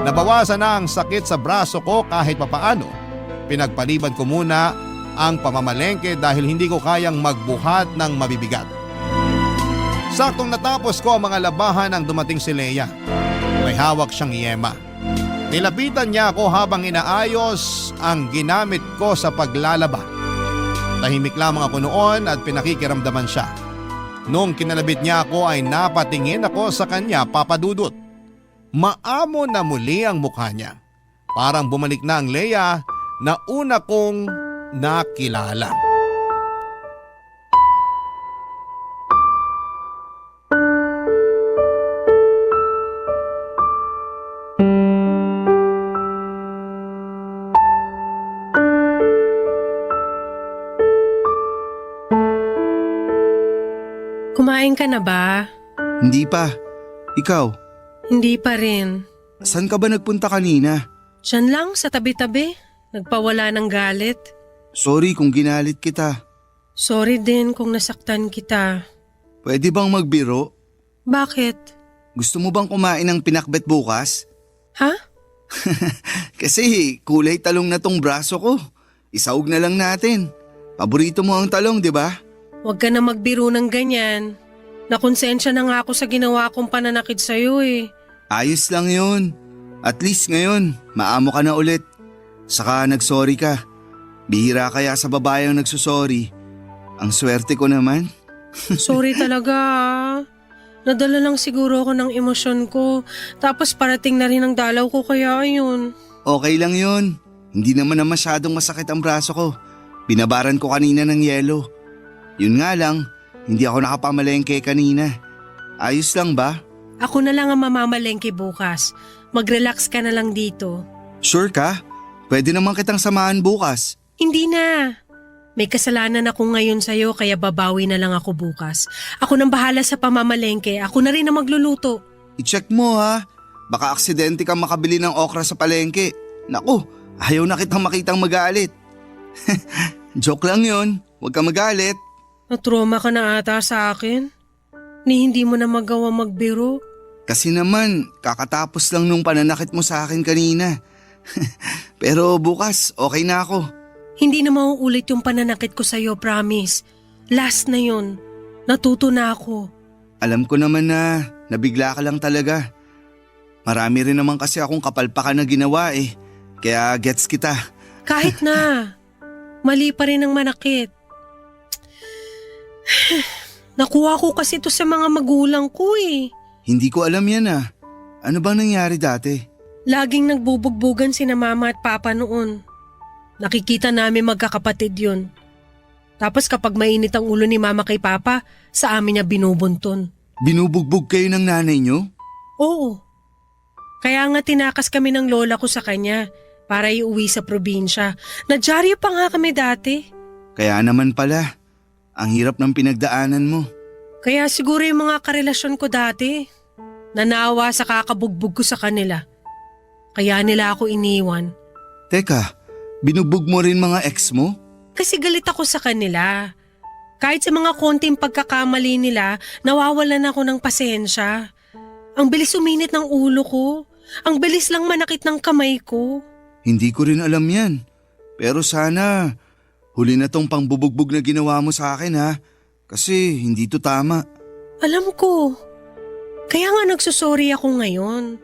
Nabawasan na ang sakit sa braso ko kahit papaano. Pinagpaliban ko muna ang pamamalengke dahil hindi ko kayang magbuhat ng mabibigat. Saktong natapos ko ang mga labahan nang dumating si Leia. May hawak siyang yema. Nilapitan niya ako habang inaayos ang ginamit ko sa paglalaba. Tahimik lamang ako noon at pinakikiramdaman siya. Noong kinalabit niya ako ay napatingin ako sa kanya, Papa Dudut. Maamo na muli ang mukha niya. Parang bumalik na ang Leia na una kong nakilala. Kumain ka na ba? Hindi pa. Ikaw, Hindi pa rin. saan ka ba nagpunta kanina? Diyan lang sa tabi-tabi. Nagpawala ng galit. Sorry kung ginalit kita. Sorry din kung nasaktan kita. Pwede bang magbiro? Bakit? Gusto mo bang kumain ng pinakbet bukas? Ha? Kasi kulay talong na tong braso ko. Isaog na lang natin. Paborito mo ang talong, di ba? Huwag ka na magbiro ng ganyan. Nakonsensya na nga ako sa ginawa kong pananakit sa'yo eh. Ayos lang yun. At least ngayon, maamo ka na ulit. Saka nagsorry ka. Bihira kaya sa babayang nagsusorry. Ang swerte ko naman. Sorry talaga ah. Nadala lang siguro ako ng emosyon ko. Tapos parating na rin ang dalaw ko kaya ayun. Okay lang yun. Hindi naman na masyadong masakit ang braso ko. Binabaran ko kanina ng yelo. Yun nga lang, hindi ako nakapamalengke kanina. Ayos lang ba? Ako na lang ang mamamalengke bukas. Mag-relax ka na lang dito. Sure ka? Pwede naman kitang samahan bukas. Hindi na. May kasalanan ako ngayon sa'yo kaya babawi na lang ako bukas. Ako nang bahala sa pamamalengke. Ako na rin ang magluluto. I-check mo ha. Baka aksidente kang makabili ng okra sa palengke. Naku, ayaw na kitang makitang magalit. Joke lang yun. Huwag kang magalit. Natroma ka na ata sa akin. Ni hindi mo na magawa magbiro. Kasi naman, kakatapos lang nung pananakit mo sa akin kanina. Pero bukas, okay na ako. Hindi na mauulit yung pananakit ko sa'yo, promise. Last na yun. Natuto na ako. Alam ko naman na nabigla ka lang talaga. Marami rin naman kasi akong kapalpakan na ginawa eh. Kaya gets kita. Kahit na. Mali pa rin ang manakit. Nakuha ko kasi ito sa mga magulang ko eh. Hindi ko alam yan ah. Ano bang nangyari dati? Laging nagbubugbugan sina mama at papa noon. Nakikita namin magkakapatid yun. Tapos kapag mainit ang ulo ni mama kay papa, sa amin niya binubunton. Binubugbog kayo ng nanay nyo? Oo. Kaya nga tinakas kami ng lola ko sa kanya para iuwi sa probinsya. Nadyaryo pa nga kami dati. Kaya naman pala. Ang hirap ng pinagdaanan mo. Kaya siguro yung mga karelasyon ko dati, nanawa sa kakabugbog ko sa kanila. Kaya nila ako iniwan. Teka, binugbog mo rin mga ex mo? Kasi galit ako sa kanila. Kahit sa mga konting pagkakamali nila, nawawalan ako ng pasensya. Ang bilis uminit ng ulo ko. Ang bilis lang manakit ng kamay ko. Hindi ko rin alam yan. Pero sana, huli na tong pangbubugbog na ginawa mo sa akin ha. Kasi hindi to tama. Alam ko. Kaya nga nagsusorry ako ngayon.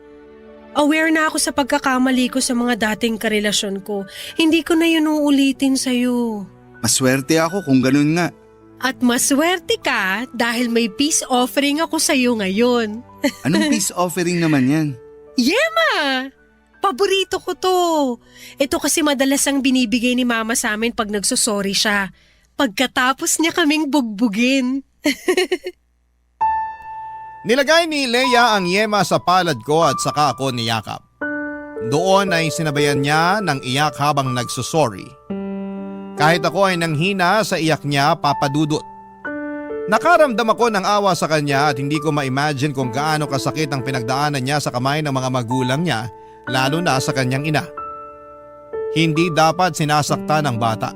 Aware na ako sa pagkakamali ko sa mga dating karelasyon ko. Hindi ko na yun uulitin sa'yo. Maswerte ako kung ganun nga. At maswerte ka dahil may peace offering ako sa'yo ngayon. Anong peace offering naman yan? Yema! Paborito ko to. Ito kasi madalas ang binibigay ni mama sa amin pag nagsusorry siya. Pagkatapos niya kaming bugbugin. Nilagay ni Leia ang yema sa palad ko at saka ako niyakap. Doon ay sinabayan niya ng iyak habang nagsusorry. Kahit ako ay nanghina sa iyak niya, Papa Dudut. Nakaramdam ako ng awa sa kanya at hindi ko ma-imagine kung gaano kasakit ang pinagdaanan niya sa kamay ng mga magulang niya, lalo na sa kanyang ina. Hindi dapat sinasaktan ng bata.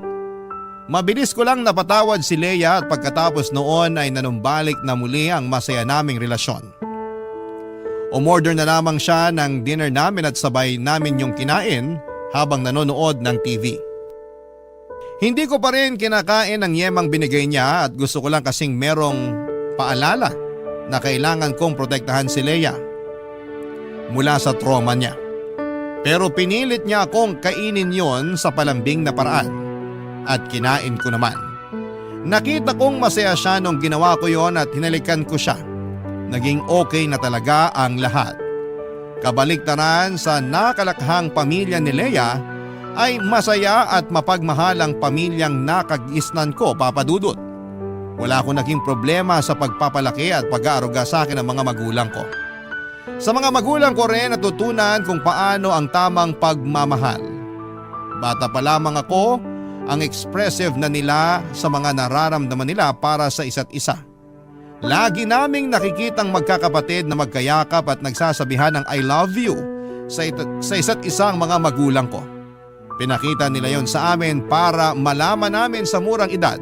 Mabilis ko lang napatawad si Leia at pagkatapos noon ay nanumbalik na muli ang masaya naming relasyon. Umorder na lamang siya ng dinner namin at sabay namin yung kinain habang nanonood ng TV. Hindi ko pa rin kinakain ang yemang binigay niya at gusto ko lang kasing merong paalala na kailangan kong protektahan si Leia mula sa trauma niya. Pero pinilit niya akong kainin yon sa palambing na paraan at kinain ko naman. Nakita kong masaya siya nung ginawa ko yon at hinalikan ko siya. Naging okay na talaga ang lahat. Kabaliktaran sa nakalakhang pamilya ni Leia ay masaya at mapagmahalang pamilyang nakagisnan ko, Papa Dudut. Wala akong naging problema sa pagpapalaki at pag-aaruga sa akin ng mga magulang ko. Sa mga magulang ko rin natutunan kung paano ang tamang pagmamahal. Bata pa lamang ako, ang expressive na nila sa mga nararamdaman nila para sa isa't isa. Lagi naming nakikitang magkakapatid na magkayakap at nagsasabihan ng I love you sa isa't isang mga magulang ko. Pinakita nila yon sa amin para malaman namin sa murang edad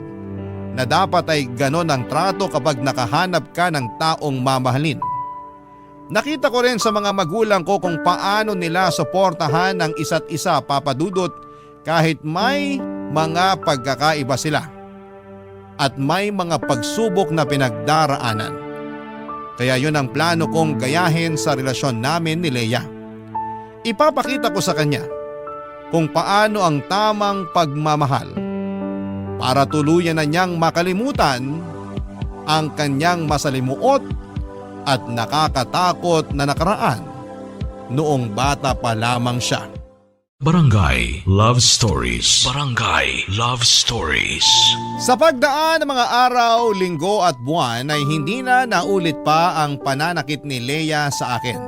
na dapat ay ganon ang trato kapag nakahanap ka ng taong mamahalin. Nakita ko rin sa mga magulang ko kung paano nila suportahan ang isa't isa, Papa Dudut, kahit may mga pagkakaiba sila at may mga pagsubok na pinagdaraanan. Kaya yun ang plano kong gayahin sa relasyon namin ni Leia. Ipapakita ko sa kanya kung paano ang tamang pagmamahal para tuluyan na niyang makalimutan ang kanyang masalimuot at nakakatakot na nakaraan noong bata pa lamang siya. Barangay Love Stories. Barangay Love Stories. Sa pagdaan ng mga araw, linggo at buwan ay hindi na naulit pa ang pananakit ni Leia sa akin.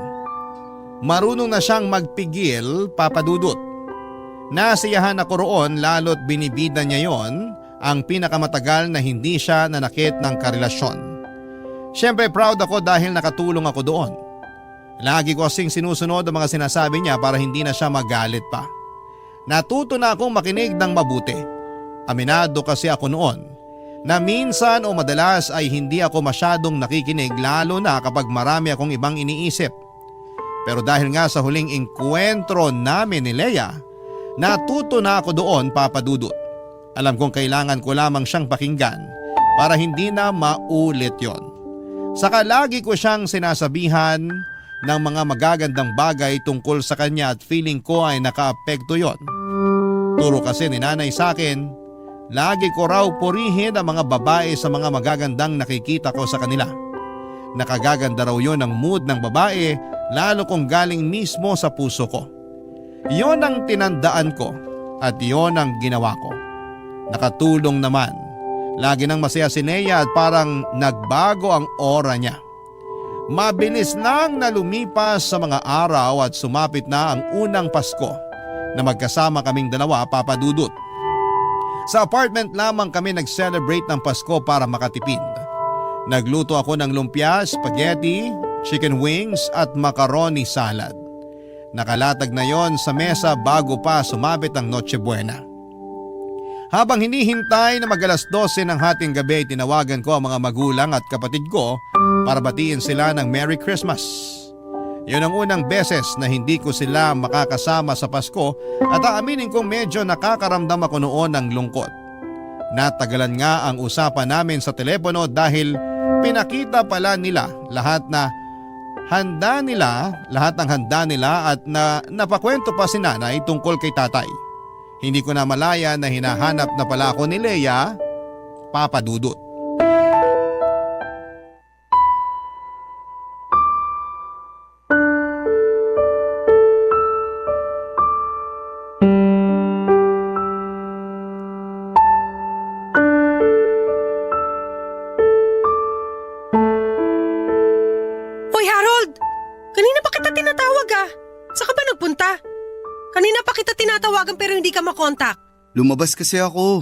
Marunong na siyang magpigil, Papa Dudut. Nasiyahan ako roon lalo't binibida niya yon ang pinakamatagal na hindi siya nanakit ng karelasyon. Siyempre proud ako dahil nakatulong ako doon. Lagi ko kasing sinusunod ang mga sinasabi niya para hindi na siya magalit pa. Natuto na akong makinig ng mabuti. Aminado kasi ako noon na minsan o madalas ay hindi ako masyadong nakikinig lalo na kapag marami akong ibang iniisip. Pero dahil nga sa huling engkwentro namin ni Leia, natuto na ako doon, Papa Dudut. Alam kong kailangan ko lamang siyang pakinggan para hindi na maulit yon. Saka lagi ko siyang sinasabihan ng mga magagandang bagay tungkol sa kanya at feeling ko ay nakaapekto yon. Turo kasi ni nanay sa akin, lagi ko raw purihin ang mga babae sa mga magagandang nakikita ko sa kanila. Nakagaganda raw yon ang mood ng babae lalo kung galing mismo sa puso ko. Yon ang tinandaan ko at yon ang ginawa ko. Nakatulong naman. Lagi nang masaya si Leia at parang nagbago ang aura niya. Mabilis lang na lumipas sa mga araw at sumapit na ang unang Pasko na magkasama kaming dalawa, Papa Dudut. Sa apartment lamang kami nag-celebrate ng Pasko para makatipid. Nagluto ako ng lumpia, spaghetti, chicken wings at macaroni salad. Nakalatag na yon sa mesa bago pa sumapit ang Noche Buena. Habang hinihintay na mag-alas 12 ng hating gabi, tinawagan ko ang mga magulang at kapatid ko para batiin sila ng Merry Christmas. Yun ang unang beses na hindi ko sila makakasama sa Pasko at aaminin kong medyo nakakaramdam ako noon ng lungkot. Natagalan nga ang usapan namin sa telepono dahil pinakita pala nila lahat ng handa nila at napakwento pa si nanay tungkol kay tatay. Hindi ko na malaya na hinahanap na pala ako ni Leia, Papa Dudut. Hoy Harold! Kanina pa kita tinatawag ah. Saan ka ba nagpunta? Kanina pa kita tinatawagan pero hindi ka makontak. Lumabas kasi ako.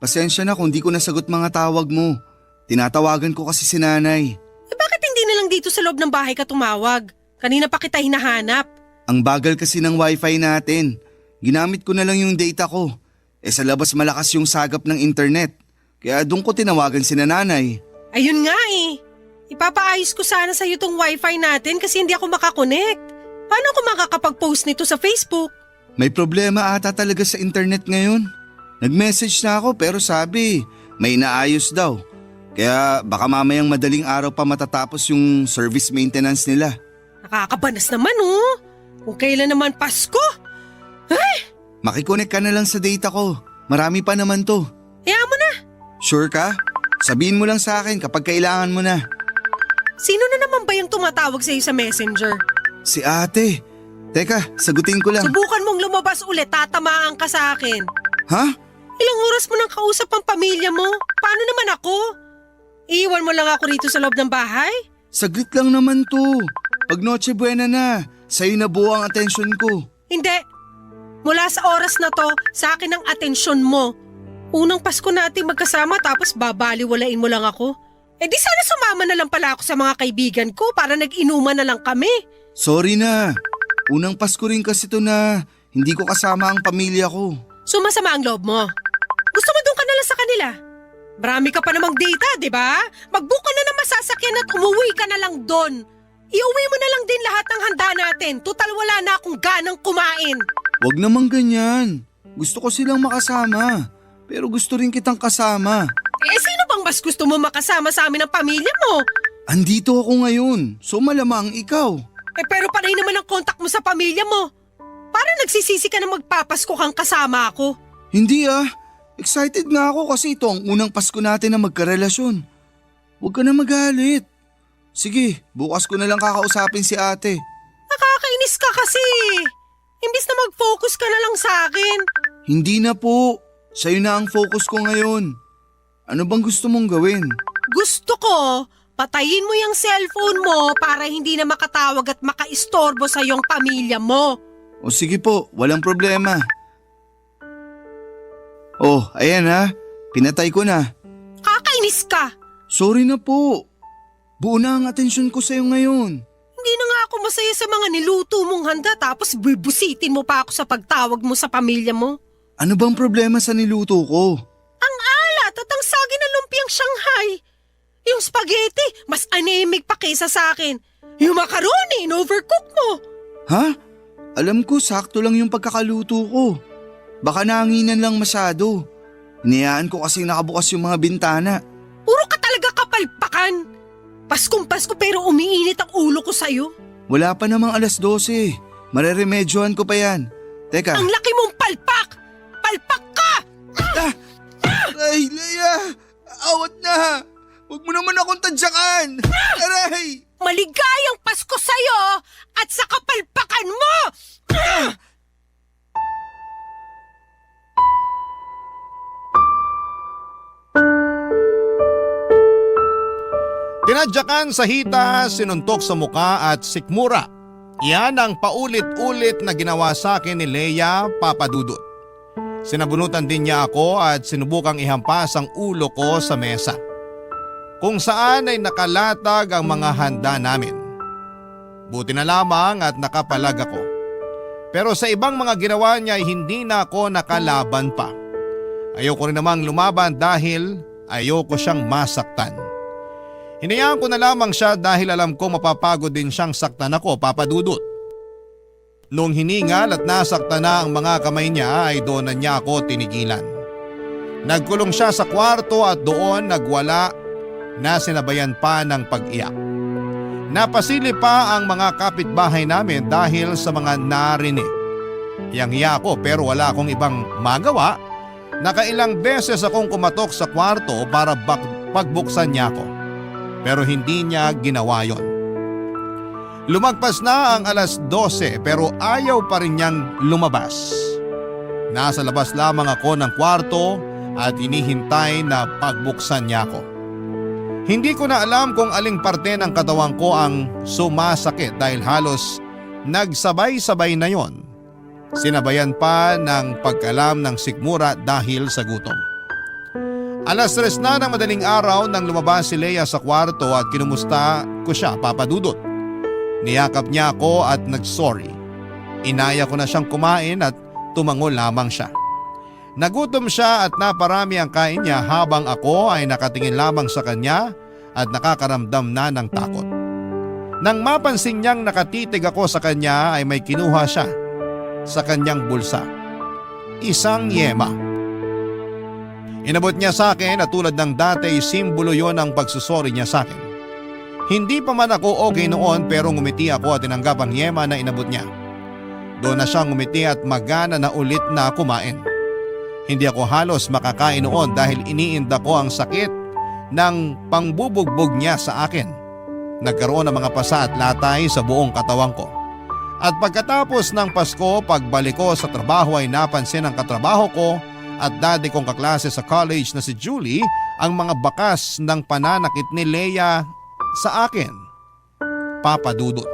Pasensya na kung di ko nasagot mga tawag mo. Tinatawagan ko kasi si nanay. Eh bakit hindi na lang dito sa loob ng bahay ka tumawag? Kanina pa kita hinahanap. Ang bagal kasi ng wifi natin. Ginamit ko na lang yung data ko. Sa labas malakas yung sagap ng internet. Kaya doon ko tinawagan si nanay. Ayun nga eh. Ipapaayos ko sana sa'yo tong wifi natin kasi hindi ako makakonect. Paano ako makakapag-post nito sa Facebook? May problema ata talaga sa internet ngayon. Nag-message na ako pero sabi, may inaayos daw. Kaya baka mamayang madaling araw pa matatapos yung service maintenance nila. Nakakabanas naman oh. Kung kailan naman Pasko. Makikonek ka na lang sa data ko. Marami pa naman to. Kaya mo na. Sure ka? Sabihin mo lang sa akin kapag kailangan mo na. Sino na naman ba yung tumatawag sa'yo sa messenger? Si ate. Teka, sagutin ko lang. Subukan mong lumabas ulit, tatamaan ka sa akin. Ha? Ilang oras mo nang kausap ang pamilya mo? Paano naman ako? Iiwan mo lang ako rito sa loob ng bahay? Saglit lang naman to. Pag Noche Buena na, sa'yo na buo ang atensyon ko. Hindi. Mula sa oras na to, sa akin ang atensyon mo. Unang Pasko natin magkasama tapos babaliwalain mo lang ako. Eh di sana sumama na lang pala ako sa mga kaibigan ko para nag-inuman na lang kami. Sorry na. Unang Pasko rin kasi to na hindi ko kasama ang pamilya ko. Sumasama ang loob mo. Gusto mo doon ka na lang sa kanila? Marami ka pa namang data, di ba? Mag-book ka na ng masasakyan at umuwi ka na lang doon. Iuwi mo na lang din lahat ng handa natin. Tutal wala na akong ganang kumain. Wag namang ganyan. Gusto ko silang makasama. Pero gusto rin kitang kasama. Eh sino bang mas gusto mo makasama sa amin ng pamilya mo? Andito ako ngayon, so malamang ikaw. Eh pero panay naman ang kontak mo sa pamilya mo. Parang nagsisisi ka na magpapasko kang kasama ako. Hindi ah. Excited nga ako kasi ito ang unang Pasko natin na magkarelasyon. Huwag ka na magalit. Sige, bukas ko na lang kakausapin si ate. Nakakainis ka kasi. Imbis na mag-focus ka na lang sa akin. Hindi na po. Sa'yo na ang focus ko ngayon. Ano bang gusto mong gawin? Gusto ko, patayin mo yung cellphone mo para hindi na makatawag at makaistorbo sa iyong pamilya mo. O sige po, walang problema. Oh, ayan ha. Pinatay ko na. Kakainis ka. Sorry na po. Buo na ang atensyon ko sa'yo ngayon. Hindi na nga ako masaya sa mga niluto mong handa tapos bibusitin mo pa ako sa pagtawag mo sa pamilya mo. Ano bang problema sa niluto ko? Ang alat at ang sagi ng lumpiang Shanghai. Yung spaghetti, mas anemic pa kaysa sa akin. Yung macaroni, in-overcook mo. Ha? Alam ko, sakto lang yung pagkakaluto ko. Baka nanginan lang masyado. Hinayaan ko kasi nakabukas yung mga bintana. Puro ka talaga kapalpakan. Paskong Pasko pero umiinit ang ulo ko sa'yo. Wala pa namang 12:00. Mareremedyohan ko pa yan. Teka. Ang laki mong palpak! Palpak ka! Aray, Leia! Awat na! Huwag mo naman akong tadyakan! Aray! Maligayang Pasko sa'yo at sa kapalpakan mo! Tinadyakan sa hita, sinuntok sa muka at sikmura. Yan ang paulit-ulit na ginawa sa akin ni Leia Papadudut. Sinabunutan din niya ako at sinubukang ihampas ang ulo ko sa mesa. Kung saan ay nakalatag ang mga handa namin. Buti na lamang at nakapalag ako. Pero sa ibang mga ginawa niya ay hindi na ako nakalaban pa. Ayoko rin namang lumaban dahil ayoko siyang masaktan. Hinayaan ko na lamang siya dahil alam ko mapapagod din siyang saktan ako, Papadudut. Noong hiningal at nasaktan na ang mga kamay niya ay doon na niya ako tinigilan. Nagkulong siya sa kwarto at doon nagwala na sinabayan pa ng pag-iyak. Napasili pa ang mga kapitbahay namin dahil sa mga narinig. Hiyang-hiya ako pero wala akong ibang magawa. Nakailang beses akong kumatok sa kwarto para pagbuksan niya ako. Pero hindi niya ginawa yon. Lumagpas na ang 12:00 pero ayaw pa rin niyang lumabas. Nasa labas lamang ako ng kwarto at hinihintay na pagbuksan niya ako. Hindi ko na alam kung aling parte ng katawan ko ang sumasakit dahil halos nagsabay-sabay na yon. Sinabayan pa ng pagkalam ng sikmura dahil sa gutom. 3:00 na ng madaling araw nang lumabas si Leia sa kwarto at kinumusta ko siya, Papadudut. Niyakap niya ako at nagsorry. Inaya ko na siyang kumain at tumango lamang siya. Nagutom siya at naparami ang kain niya habang ako ay nakatingin lamang sa kanya at nakakaramdam na ng takot. Nang mapansin niyang nakatitig ako sa kanya ay may kinuha siya sa kanyang bulsa. Isang yema. Inabot niya sa akin at tulad ng dati simbolo yon ang pagsusori niya sa akin. Hindi pa man ako okay noon pero ngumiti ako at tinanggap ang yema na inabot niya. Doon na siya ngumiti at magana na ulit na kumain. Hindi ako halos makakain noon dahil iniinda ko ang sakit ng pangbubugbog niya sa akin. Nagkaroon ng mga pasa at latay sa buong katawan ko. At pagkatapos ng Pasko, pagbalik ko sa trabaho ay napansin ng katrabaho ko at dati kong kaklase sa college na si Julie ang mga bakas ng pananakit ni Leia sa akin. Papa Dudut.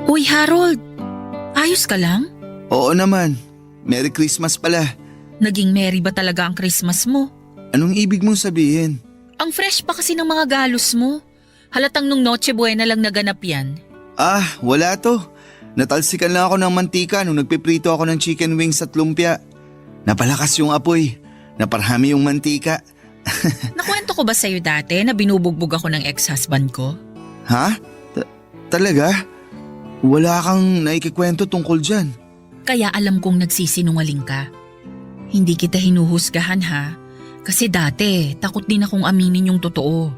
Uy, Harold. Ayos ka lang? Oo naman. Merry Christmas pala. Naging merry ba talaga ang Christmas mo? Anong ibig mong sabihin? Ang fresh pa kasi ng mga galos mo. Halatang nung Noche Buena lang naganap yan. Ah, wala to. Natalsikan lang ako ng mantika nung nagpiprito ako ng chicken wings at lumpia. Napalakas yung apoy. Naparami yung mantika. Nakwento ko ba sa'yo dati na binubugbog ako ng ex-husband ko? Ha? Talaga? Wala kang naikikwento tungkol dyan. Kaya alam kong nagsisinungaling ka. Hindi kita hinuhusgahan ha. Kasi dati, takot din akong aminin yung totoo.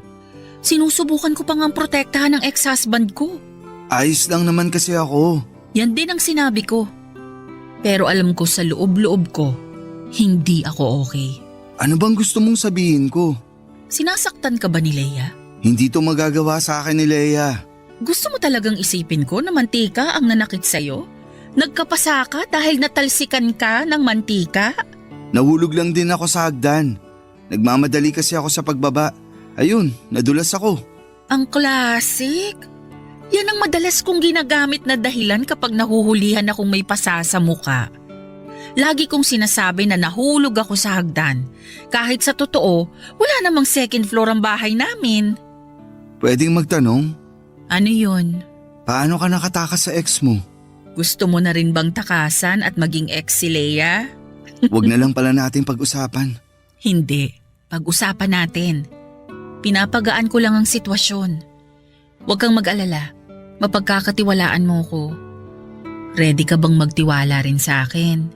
Sinusubukan ko pa ngang protektahan ng ex-husband ko. Ayos lang naman kasi ako. Yan din ang sinabi ko. Pero alam ko sa loob-loob ko, hindi ako okay. Ano bang gusto mong sabihin ko? Sinasaktan ka ba ni Leia? Hindi to magagawa sa akin ni Leia. Gusto mo talagang isipin ko na mantika ang nanakit sa'yo? Nagkapasa ka dahil natalsikan ka ng mantika? Nahulog lang din ako sa hagdan. Nagmamadali kasi ako sa pagbaba. Ayun, nadulas ako. Ang classic. Yan ang madalas kong ginagamit na dahilan kapag nahuhulihan akong may pasa sa muka. Lagi kong sinasabi na nahulog ako sa hagdan. Kahit sa totoo, wala namang second floor ang bahay namin. Pwedeng magtanong? Ano yun? Paano ka nakatakas sa ex mo? Gusto mo na rin bang takasan at maging ex si Leia? Huwag na lang pala natin pag-usapan. Hindi. Pag-usapan natin. Pinapagaan ko lang ang sitwasyon. Huwag kang mag-alala. Mapagkakatiwalaan mo ko. Ready ka bang magtiwala rin sa akin?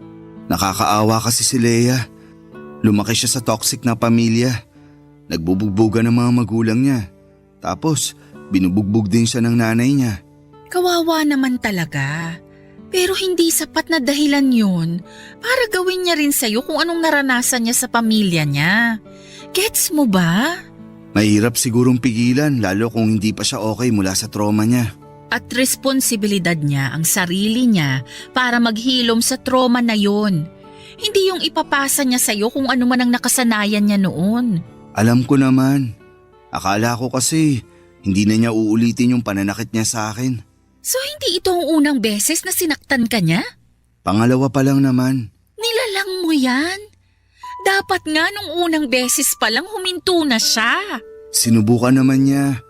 Nakakaawa kasi si Leia. Lumaki siya sa toxic na pamilya. Nagbubugbugan ng mga magulang niya. Tapos, binubugbog din siya ng nanay niya. Kawawa naman talaga. Pero hindi sapat na dahilan yun para gawin niya rin sa'yo kung anong naranasan niya sa pamilya niya. Gets mo ba? Mahirap sigurong pigilan lalo kung hindi pa siya okay mula sa trauma niya. At responsibilidad niya ang sarili niya para maghilom sa trauma na yon. Hindi yung ipapasa niya sa'yo kung ano man ang nakasanayan niya noon. Alam ko naman. Akala ko kasi hindi na niya uulitin yung pananakit niya sa akin. So hindi ito ang unang beses na sinaktan ka niya? Pangalawa pa lang naman. Nilalang mo yan? Dapat nga nung unang beses pa lang huminto na siya. Sinubukan naman niya.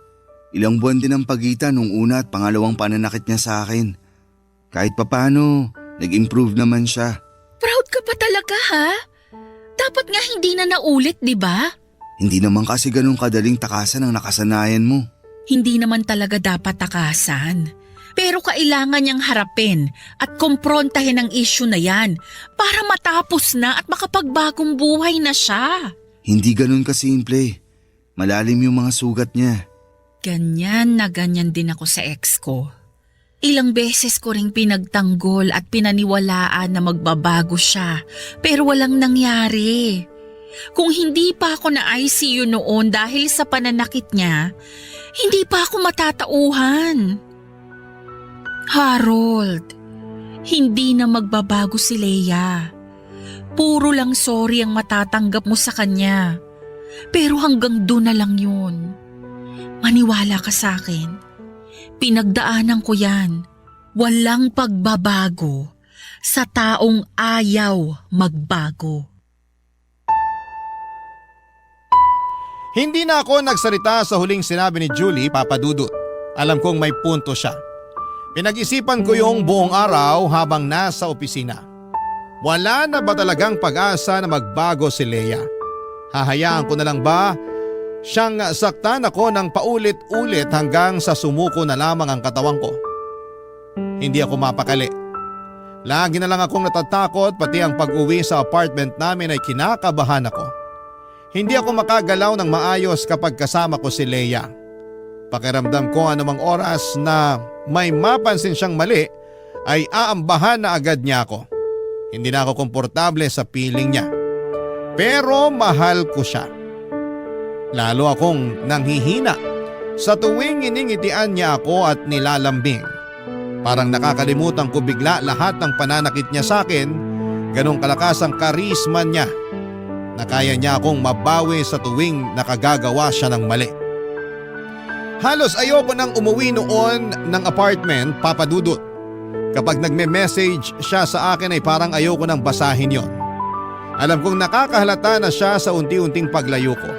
Ilang buwan din ang pagitan nung una at pangalawang pananakit niya sa akin. Kahit papano, nag-improve naman siya. Proud ka pa talaga ha? Dapat nga hindi na naulit, di ba? Hindi naman kasi ganun kadaling takasan ang nakasanayan mo. Hindi naman talaga dapat takasan. Pero kailangan niyang harapin at kumprontahin ang issue na yan para matapos na at makapagbagong buhay na siya. Hindi ganun kasimple. Malalim yung mga sugat niya. Ganyan na ganyan din ako sa ex ko. Ilang beses ko ring pinagtanggol at pinaniwalaan na magbabago siya pero walang nangyari. Kung hindi pa ako na ICU noon dahil sa pananakit niya, hindi pa ako matatauhan. Harold, hindi na magbabago si Leia. Puro lang sorry ang matatanggap mo sa kanya. Pero hanggang doon na lang yun. Maniwala ka sa akin. Pinagdaanan ko yan. Walang pagbabago sa taong ayaw magbago. Hindi na ako nagsalita sa huling sinabi ni Julie, Papa Dudut. Alam kong may punto siya. Pinag-isipan ko yung buong araw habang nasa opisina. Wala na ba talagang pag-asa na magbago si Leia? Hahayaan ko na lang ba siyang saktan ako ng paulit-ulit hanggang sa sumuko na lamang ang katawan ko? Hindi ako mapakali. Lagi na lang akong natatakot, pati ang pag-uwi sa apartment namin ay kinakabahan ako. Hindi ako makagalaw ng maayos kapag kasama ko si Leia. Pakiramdam ko anumang oras na may mapansin siyang mali ay aambahan na agad niya ako. Hindi na ako komportable sa piling niya. Pero mahal ko siya. Lalo akong nanghihina sa tuwing iningitian niya ako at nilalambing. Parang nakakalimutan ko bigla lahat ng pananakit niya sa akin, ganong kalakas ang karisma niya na kaya niya akong mabawi sa tuwing nakagagawa siya ng mali. Halos ayoko nang umuwi noon ng apartment, Papa Dudut. Kapag nagme-message siya sa akin ay parang ayoko nang basahin yon. Alam kong nakakahalata na siya sa unti-unting paglayo ko.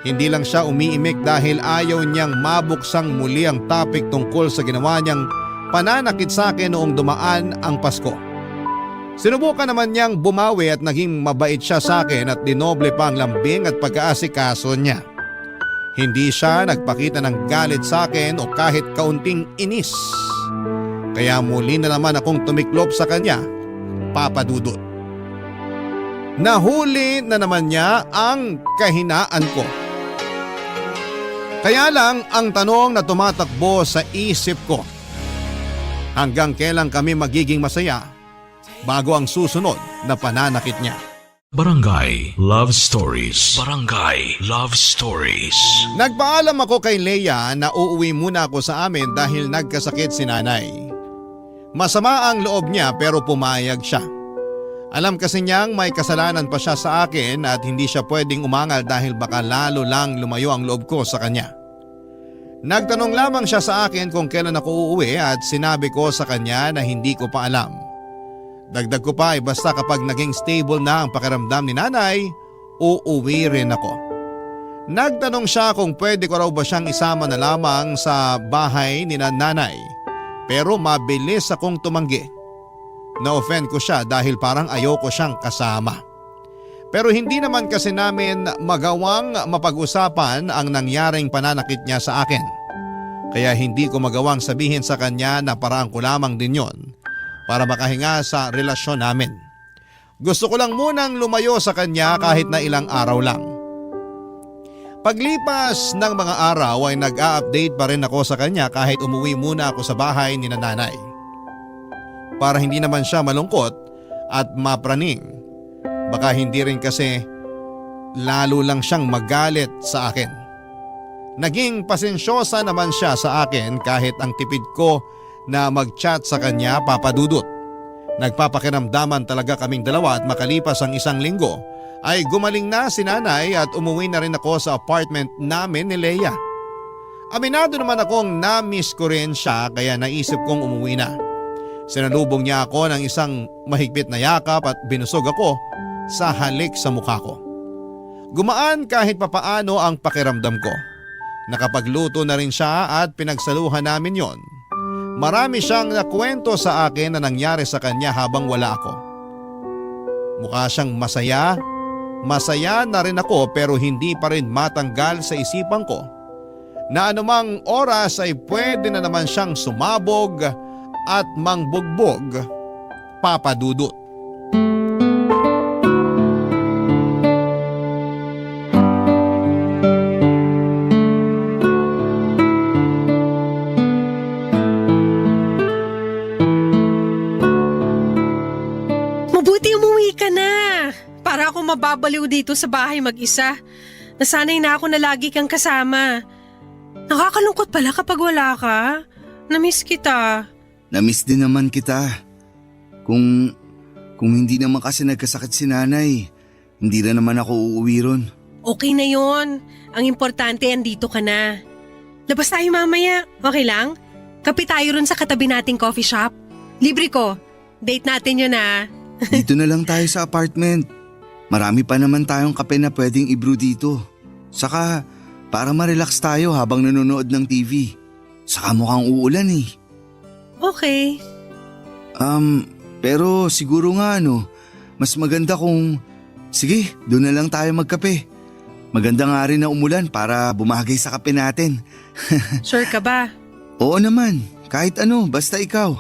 Hindi lang siya umiimik dahil ayaw niyang mabuksang muli ang topic tungkol sa ginawa niyang pananakit sa akin noong dumaan ang Pasko. Sinubukan naman niyang bumawi at naging mabait siya sa akin at dinoble pa ang lambing at pag-aasikaso niya. Hindi siya nagpakita ng galit sa akin o kahit kaunting inis. Kaya muli na naman akong tumiklop sa kanya, Papa Dudut. Nahuli na naman niya ang kahinaan ko. Kaya lang ang tanong na tumatakbo sa isip ko, hanggang kailan kami magiging masaya bago ang susunod na pananakit niya? Barangay Love Stories. Barangay Love Stories. Nagpaalam ako kay Leia na uuwi muna ako sa amin dahil nagkasakit si nanay. Masama ang loob niya pero pumayag siya. Alam kasi niyang may kasalanan pa siya sa akin at hindi siya pwedeng umangal dahil baka lalo lang lumayo ang loob ko sa kanya. Nagtanong lamang siya sa akin kung kailan ako uuwi at sinabi ko sa kanya na hindi ko pa alam. Dagdag ko pa ay basta kapag naging stable na ang pakiramdam ni nanay, uuwi rin ako. Nagtanong siya kung pwede ko raw ba siyang isama na lamang sa bahay ni nanay, pero mabilis akong tumanggi. Na-offend ko siya dahil parang ayoko siyang kasama. Pero hindi naman kasi namin magawang mapag-usapan ang nangyaring pananakit niya sa akin. Kaya hindi ko magawang sabihin sa kanya na parang ko lamang din yon para makahinga sa relasyon namin. Gusto ko lang munang lumayo sa kanya kahit na ilang araw lang. Paglipas ng mga araw ay nag-a-update pa rin ako sa kanya kahit umuwi muna ako sa bahay ni nanay. Para hindi naman siya malungkot at mapraning. Baka hindi rin kasi lalo lang siyang magalit sa akin. Naging pasensyosa naman siya sa akin kahit ang tipid ko na mag-chat sa kanya, Papa Dudut. Nagpapakiramdaman talaga kaming dalawa at makalipas ang isang linggo ay gumaling na si nanay at umuwi na rin ako sa apartment namin ni Leia. Aminado naman akong na-miss ko rin siya kaya naisip kong umuwi na. Sinalubong niya ako ng isang mahigpit na yakap at binusog ako sa halik sa mukha ko. Gumaan kahit papaano ang pakiramdam ko. Nakapagluto na rin siya at pinagsaluhan namin yon. Marami siyang nakwento sa akin na nangyari sa kanya habang wala ako. Mukha siyang masaya. Masaya na rin ako pero hindi pa rin matanggal sa isipan ko na anumang oras ay pwede na naman siyang sumabog at mangbugbog, Papa Dudut. Mabuti umuwi ka na. Para ako mababaliw dito sa bahay mag-isa. Nasanay na ako na lagi kang kasama. Nakakalungkot pala kapag wala ka. Namiss kita. Namiss din naman kita. Kung hindi naman kasi nagkasakit si nanay, hindi na naman ako uuwi ron. Okay na yon. Ang importante, andito ka na. Labas tayo mamaya. Okay lang? Kape tayo ron sa katabi nating coffee shop. Libre ko. Date natin yun ah. Dito na lang tayo sa apartment. Marami pa naman tayong kape na pwedeng i-brew dito. Saka para ma-relax tayo habang nanonood ng TV. Saka mukhang uulan eh. Okay. Pero siguro nga mas maganda kung, sige, doon na lang tayo magkape. Maganda nga rin na umulan para bumagay sa kape natin. Sure ka ba? Oo naman, kahit ano, basta ikaw.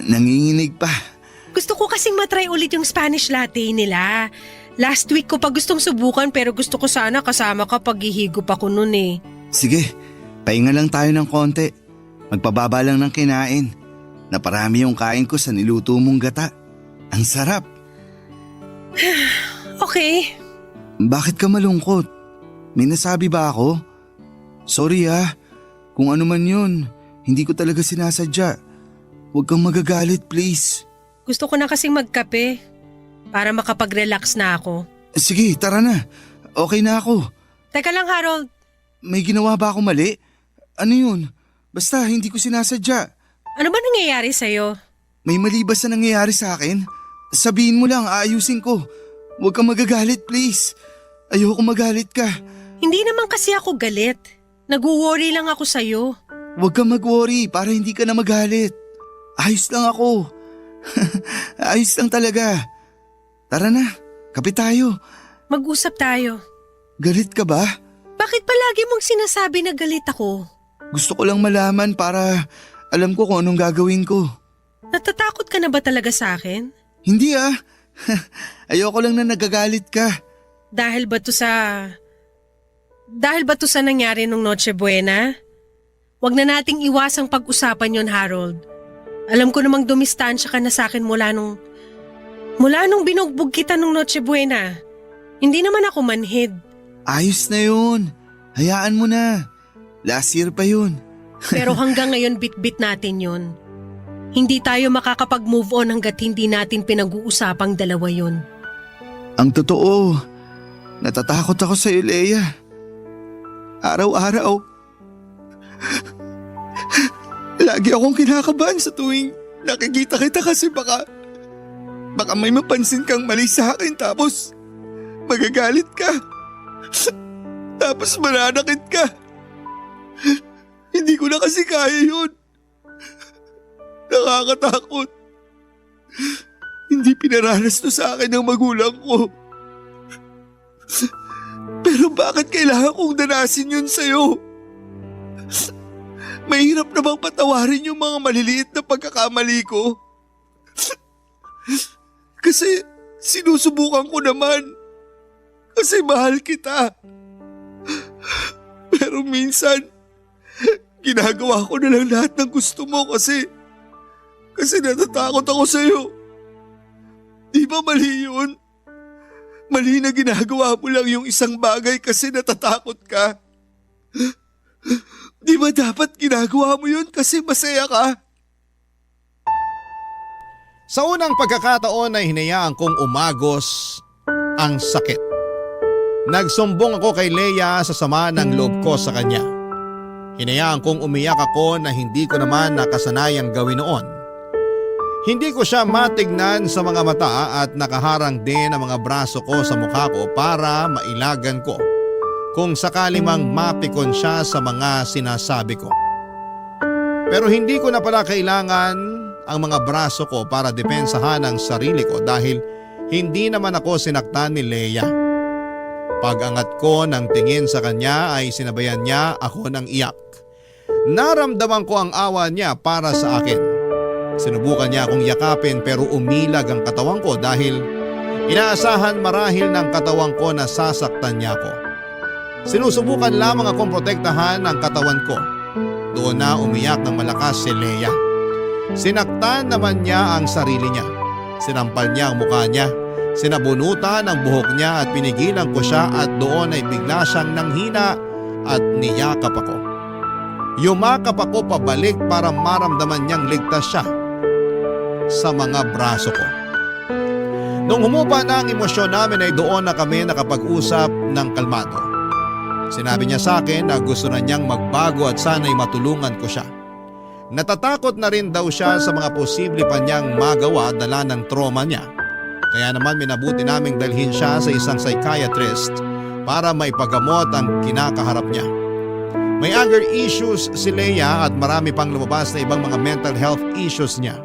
Nanginginig pa. Gusto ko kasing matry ulit yung Spanish latte nila. Last week ko pa gustong subukan pero gusto ko sana kasama ka pag hihigop ako nun eh. Sige, pahinga lang tayo ng konti. Magpababa lang ng kinain. Naparami yung kain ko sa niluto mong gata. Ang sarap. Okay. Bakit ka malungkot? May nasabi ba ako? Sorry kung ano man yun, hindi ko talaga sinasadya. Huwag kang magagalit please. Gusto ko na kasing magkape para makapag-relax na ako. Sige, tara na. Okay na ako. Teka lang Harold, May ginawa ba ako mali? Ano yun? Basta hindi ko sinasadya. ano ba nangyayari sa'yo? May mali ba sa nangyayari sa akin? Sabihin mo lang, aayusin ko. Huwag kang magagalit please. Ayoko magalit ka. Hindi naman kasi ako galit. Nag-worry lang ako sa'yo. Huwag kang mag-worry para hindi ka na magalit. Ayos lang ako. Ayos lang talaga. Tara na, kape tayo. Mag-usap tayo. Galit ka ba? Bakit palagi mong sinasabi na galit ako? Gusto ko lang malaman para alam ko kung anong gagawin ko. Natatakot ka na ba talaga sa akin? Hindi Ayoko lang na nagagalit ka. Dahil ba to sa nangyari nung Noche Buena? Huwag na nating iwasang pag-usapan yon, Harold. Alam ko namang dumistansya ka na sa akin mula nung binugbog kita nung Noche Buena. Hindi naman ako manhid. Ayos na yun. Hayaan mo na. Last year pa yun. Pero hanggang ngayon bit-bit natin yon. Hindi tayo makakapag-move on hanggat hindi natin pinag-uusapang dalawa yon. Ang totoo, natatakot ako sa iyo, Leia. Araw-araw. Lagi akong kinakabahan sa tuwing nakikita kita kasi baka may mapansin kang mali sa akin tapos magagalit ka. Tapos mananakit ka. Hindi ko na kasi kaya yun. Nakakatakot. Hindi pinaranas to sa akin ng magulang ko. Pero bakit kailangan kong danasin yun sa'yo? Mahirap na bang patawarin yung mga maliliit na pagkakamali ko? Kasi sinusubukan ko naman. Kasi mahal kita. Pero minsan, ginagawa ko na lang lahat ng gusto mo kasi natatakot ako sa'yo. Di ba mali yun? Mali na ginagawa mo lang yung isang bagay kasi natatakot ka. Di ba dapat ginagawa mo yun kasi masaya ka? Sa unang pagkakataon ay hinayaan kong umagos ang sakit. Nagsumbong ako kay Leia sa sama ng loob ko sa kanya. Hinayaan kong umiyak ako na hindi ko naman nakasanayang gawin noon. Hindi ko siya matignan sa mga mata at nakaharang din ang mga braso ko sa mukha ko para mailagan ko kung sakali mang mapikon siya sa mga sinasabi ko. Pero hindi ko na pala kailangan ang mga braso ko para depensahan ang sarili ko dahil hindi naman ako sinaktan ni Leia. Pag-angat ko ng tingin sa kanya ay sinabayan niya ako ng iyak. Naramdaman ko ang awa niya para sa akin. Sinubukan niya akong yakapin pero umilag ang katawan ko dahil inaasahan marahil ng katawan ko na sasaktan niya ako. Sinusubukan lamang akong protektahan ang katawan ko. Doon na umiyak ng malakas si Leia. Sinaktan naman niya ang sarili niya. Sinampal niya ang mukha niya. Sinabunutan ang buhok niya at pinigilan ko siya at doon ay bigla siyang nanghina at niyakap ako. Yumakap ako pabalik para maramdaman niyang ligtas siya sa mga braso ko. Nung humupa na ang emosyon namin ay doon na kami nakapag-usap ng kalmado. Sinabi niya sa akin na gusto na niyang magbago at sana'y matulungan ko siya. Natatakot na rin daw siya sa mga posible pa niyang magawa dala ng trauma niya. Kaya naman minabuti naming dalhin siya sa isang psychiatrist para maipagamot ang kinakaharap niya. May anger issues si Leia at marami pang lumabas na ibang mga mental health issues niya.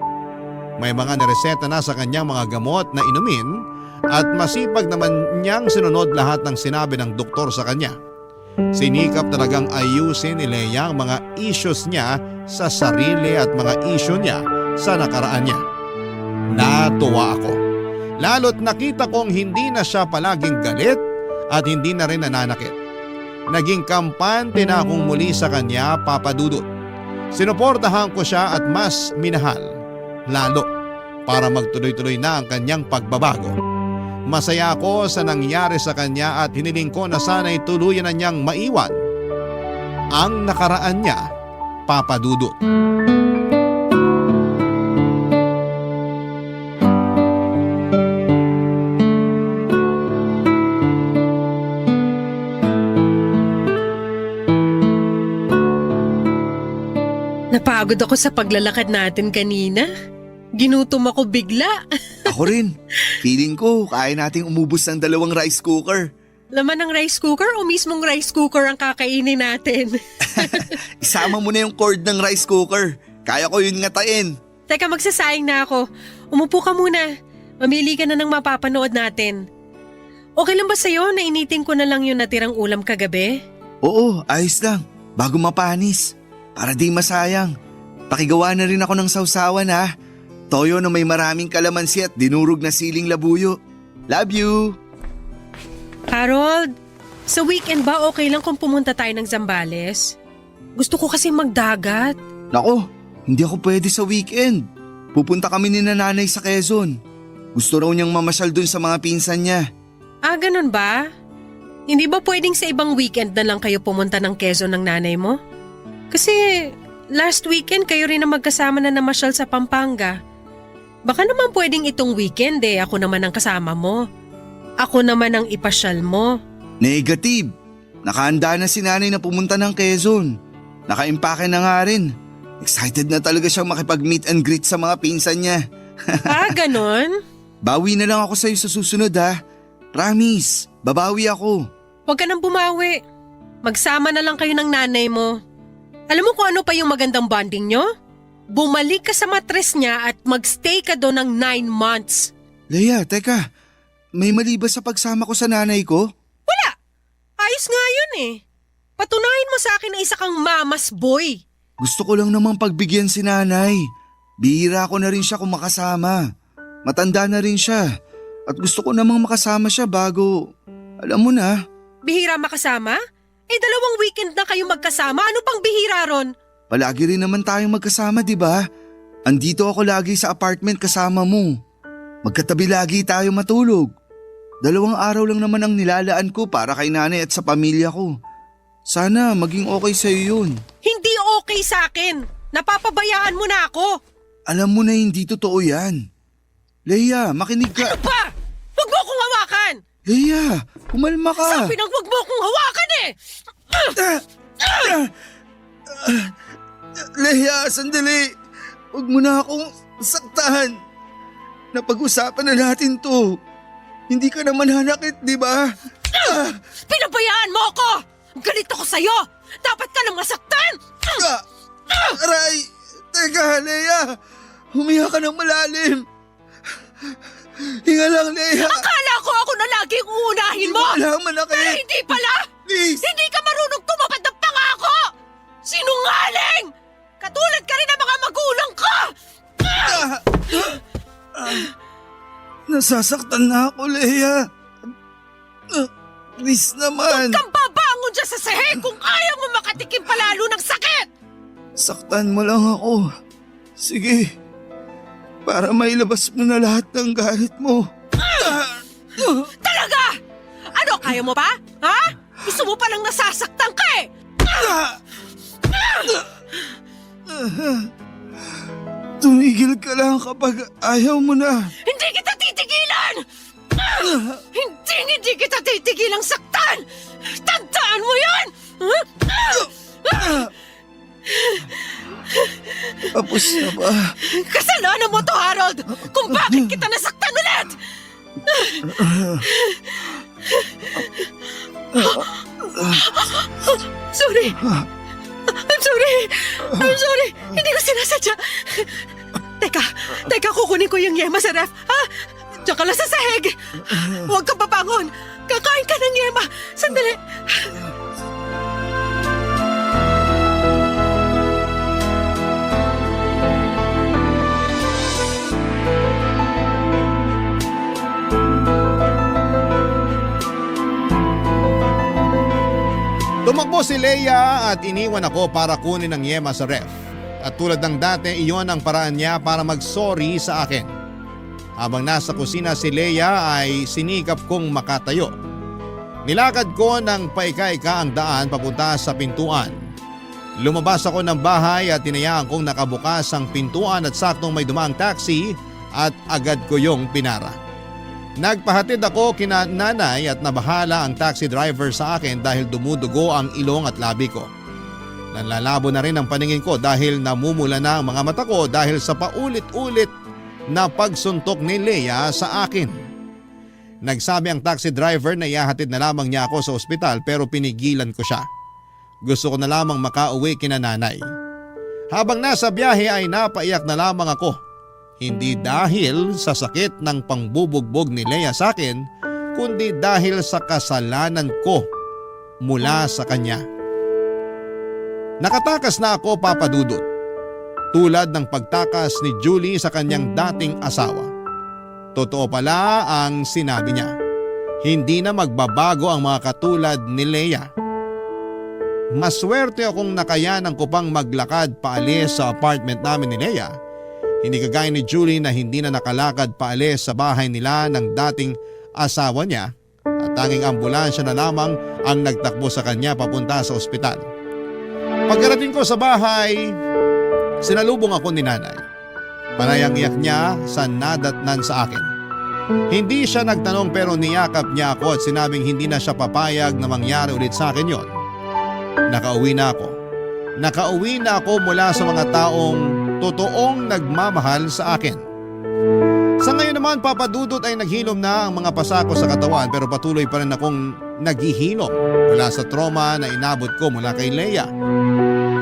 May mga nireseta na sa kanyang mga gamot na inumin at masipag naman niyang sinunod lahat ng sinabi ng doktor sa kanya. Sinikap talagang ayusin ni Lea ang mga issues niya sa sarili at mga issue niya sa nakaraan niya. Natuwa ako. Lalo't nakita kong hindi na siya palaging galit at hindi na rin nananakit. Naging kampante na akong muli sa kanya, Papa Dudut. Sinuportahan ko siya at mas minahal, lalo para magtuloy-tuloy na ang kanyang pagbabago. Masaya ako sa nangyari sa kanya at hiniling ko na sana'y tuluyan na niyang maiwan ang nakaraan niya, Papa Dudut. Napagod ako sa paglalakad natin kanina. Ginutom ako bigla. Ako rin. Feeling ko, kaya nating umubos ng 2 rice cooker. Laman ng rice cooker o mismong rice cooker ang kakainin natin? Isama mo na yung cord ng rice cooker. Kaya ko yun ngatain. Teka, magsasayang na ako. Umupo ka muna. Mamili ka na ng mapapanood natin. Okay lang ba sa'yo na initin ko na lang yung natirang ulam kagabi? Oo, ayos lang. Bago mapanis. Para di masayang. Pakigawa na rin ako ng sausawan ha. Toyo na may maraming kalamansi at dinurog na siling labuyo. Love you! Harold, sa weekend ba okay lang kung pumunta tayo ng Zambales? Gusto ko kasi magdagat. Nako, hindi ako pwede sa weekend. Pupunta kami ni nanay sa Quezon. Gusto raw niyang mamasyal dun sa mga pinsan niya. Ah, ganun ba? Hindi ba pwedeng sa ibang weekend na lang kayo pumunta ng Quezon ng nanay mo? Kasi last weekend kayo rin na magkasama na namasyal sa Pampanga. Baka naman pwedeng itong weekend ako naman ang kasama mo. Ako naman ang ipasyal mo. Negative. Nakahanda na si nanay na pumunta ng Quezon. Nakaimpake na nga rin. Excited na talaga siyang makipag-meet and greet sa mga pinsan niya. Ah, ganon? Bawi na lang ako sa'yo sa susunod ha. Promise, babawi ako. Huwag ka nang bumawi. Magsama na lang kayo ng nanay mo. Alam mo kung ano pa yung magandang bonding nyo? Bumalik ka sa matres niya at magstay ka doon ng 9 months. Lea, teka. May mali ba sa pagsama ko sa nanay ko? Wala! Ayos nga yun Patunayan mo sa akin na isa kang mama's boy. Gusto ko lang namang pagbigyan si nanay. Bihira ko na rin siya kung makasama. Matanda na rin siya. At gusto ko namang makasama siya bago, alam mo na. Bihira makasama? 2 weekend na kayo magkasama. Ano pang bihira ron? Palagi rin naman tayong magkasama, di ba? Andito ako lagi sa apartment kasama mo. Magkatabi lagi tayo matulog. 2 araw lang naman ang nilalaan ko para kay nanay at sa pamilya ko. Sana maging okay sa'yo yun. Hindi okay sa akin. Napapabayaan mo na ako. Alam mo na hindi totoo yan. Lea, makinig ka. Ano ba? Huwag mo akong hawakan! Lea, kumalma ka. Sabi nang huwag mo akong hawakan Lea, sandali. Huwag mo na akong saktan. Napag-usapan na natin to. Hindi ka naman hanakit, di ba? Pinabayaan mo ako! Galit ako sa'yo! Dapat ka nang masaktan! Aray! Teka, Lea. Humiha ka ng malalim. Hinga lang, Lea. Akala ko ako na lagi ang uunahin mo! Hindi mo manakit. Pero hindi pala! Please! Hindi ka marunong tumapad ng pangako! Sinungaling! Katulad ka rin ng mga magulang ko! Nasasaktan na ako, Lea. Please naman. Huwag kang babangon dyan sa sahig kung ayaw mo makatikim palalo ng sakit! Saktan mo lang ako. Sige. Para mailabas mo na lahat ng galit mo. Talaga? Ano, kaya mo ba? Ha? Gusto mo palang nasasaktan ka Tumigil ka lang kapag ayaw mo na. Hindi kita titigilan! Hindi kita titigilang saktan! Tandaan mo yan! Tapos na ba? Kasalanan mo to, Harold! Kung bakit kita nasaktan ulit! Sorry! I'm sorry! Hindi ko sinasadya! Teka, kukunin ko yung yema sa ref. Ha? Diyan ka lang sa sahig! Huwag ka papangon! Kakain ka ng yema! Sandali! Tumakbo si Leia at iniwan ako para kunin ang yema sa ref. At tulad ng dati, iyon ang paraan niya para mag-sorry sa akin. Habang nasa kusina si Leia ay sinikap kong makatayo. Nilakad ko ng paika-ika ang daan papunta sa pintuan. Lumabas ako ng bahay at tinayaan kong nakabukas ang pintuan at saktong may dumaang taxi at agad ko yung pinara. Nagpahatid ako kina nanay at nabahala ang taxi driver sa akin dahil dumudugo ang ilong at labi ko. Nanlalabo na rin ang paningin ko dahil namumula na ang mga mata ko dahil sa paulit-ulit na pagsuntok ni Leia sa akin. Nagsabi ang taxi driver na ihahatid na lamang niya ako sa ospital pero pinigilan ko siya. Gusto ko na lamang makauwi kina nanay. Habang nasa biyahe ay napaiyak na lamang ako. Hindi dahil sa sakit ng pangbubugbog ni Leia sa akin, kundi dahil sa kasalanan ko mula sa kanya. Nakatakas na ako, Papa Dudut, tulad ng pagtakas ni Julie sa kanyang dating asawa. Totoo pala ang sinabi niya. Hindi na magbabago ang mga katulad ni Leia. Maswerte akong nakayanan ko pang maglakad paalis sa apartment namin ni Leia. Hindi kagaya ni Julie na hindi na nakalakad paalis sa bahay nila ng dating asawa niya at tanging ambulansya na lamang ang nagtakbo sa kanya papunta sa ospital. Pagkarating ko sa bahay, sinalubong ako ni nanay. Panayang iyak niya sa nadatnan sa akin. Hindi siya nagtanong pero niyakap niya ako at sinabing hindi na siya papayag na mangyari ulit sa akin yon. Nakauwi na ako. Nakauwi na ako mula sa mga taong totoong nagmamahal sa akin. Sa ngayon naman, Papa Dudut, ay naghilom na ang mga pasako sa katawan pero patuloy pa rin akong naghihilom mula sa trauma na inabot ko mula kay Leia.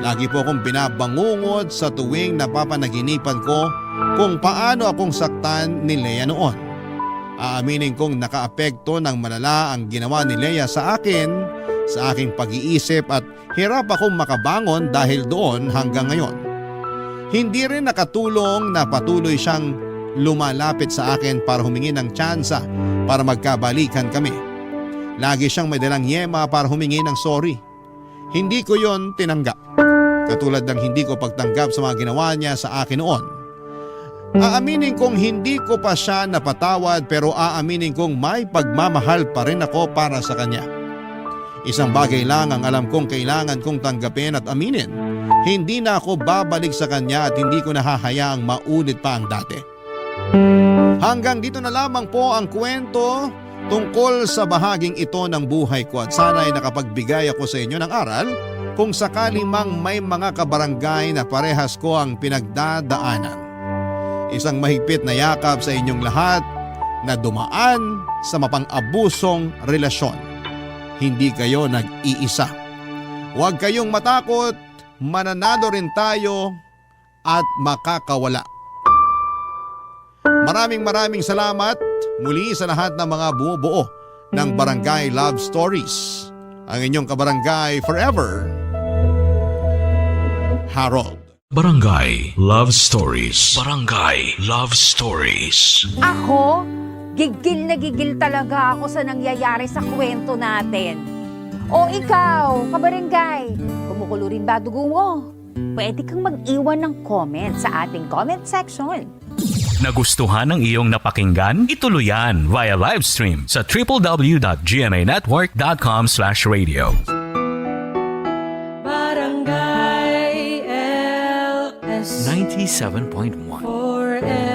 Lagi po akong binabangungod sa tuwing napapanaginipan ko kung paano akong saktan ni Leia noon. Aaminin kong nakaapekto ng malala ang ginawa ni Leia sa akin, sa aking pag-iisip at hirap akong makabangon dahil doon hanggang ngayon. Hindi rin nakatulong na patuloy siyang lumalapit sa akin para humingi ng tsansa para magkabalikan kami. Lagi siyang may dalang yema para humingi ng sorry. Hindi ko yon tinanggap. Katulad ng hindi ko pagtanggap sa mga ginawa niya sa akin noon. Aaminin kong hindi ko pa siya napatawad pero aaminin kong may pagmamahal pa rin ako para sa kanya. Isang bagay lang ang alam kong kailangan kong tanggapin at aminin. Hindi na ako babalik sa kanya at hindi ko nahahayaang maulit pa ang dati. Hanggang dito na lamang po ang kwento tungkol sa bahaging ito ng buhay ko at sana ay nakapagbigay ako sa inyo ng aral kung sakali mang may mga kabarangay na parehas ko ang pinagdadaanan. Isang mahigpit na yakap sa inyong lahat na dumaan sa mapang-abusong relasyon. Hindi kayo nag-iisa. Huwag kayong matakot, mananalo rin tayo at makakawala. Maraming salamat muli sa lahat ng mga bumubuo ng Barangay Love Stories. Ang inyong kabarangay forever, Harold. Barangay Love Stories. Barangay Love Stories. Ako, gigil na gigil talaga ako sa nangyayari sa kwento natin. O ikaw, kabarangay, kumukulo rin ba dugo mo? Pwede kang mag-iwan ng comment sa ating comment section. Nagustuhan ng iyong napakinggan? Ituloy yan via live stream sa www.gmanetwork.com/radio. Barangay LS 97.1 forever.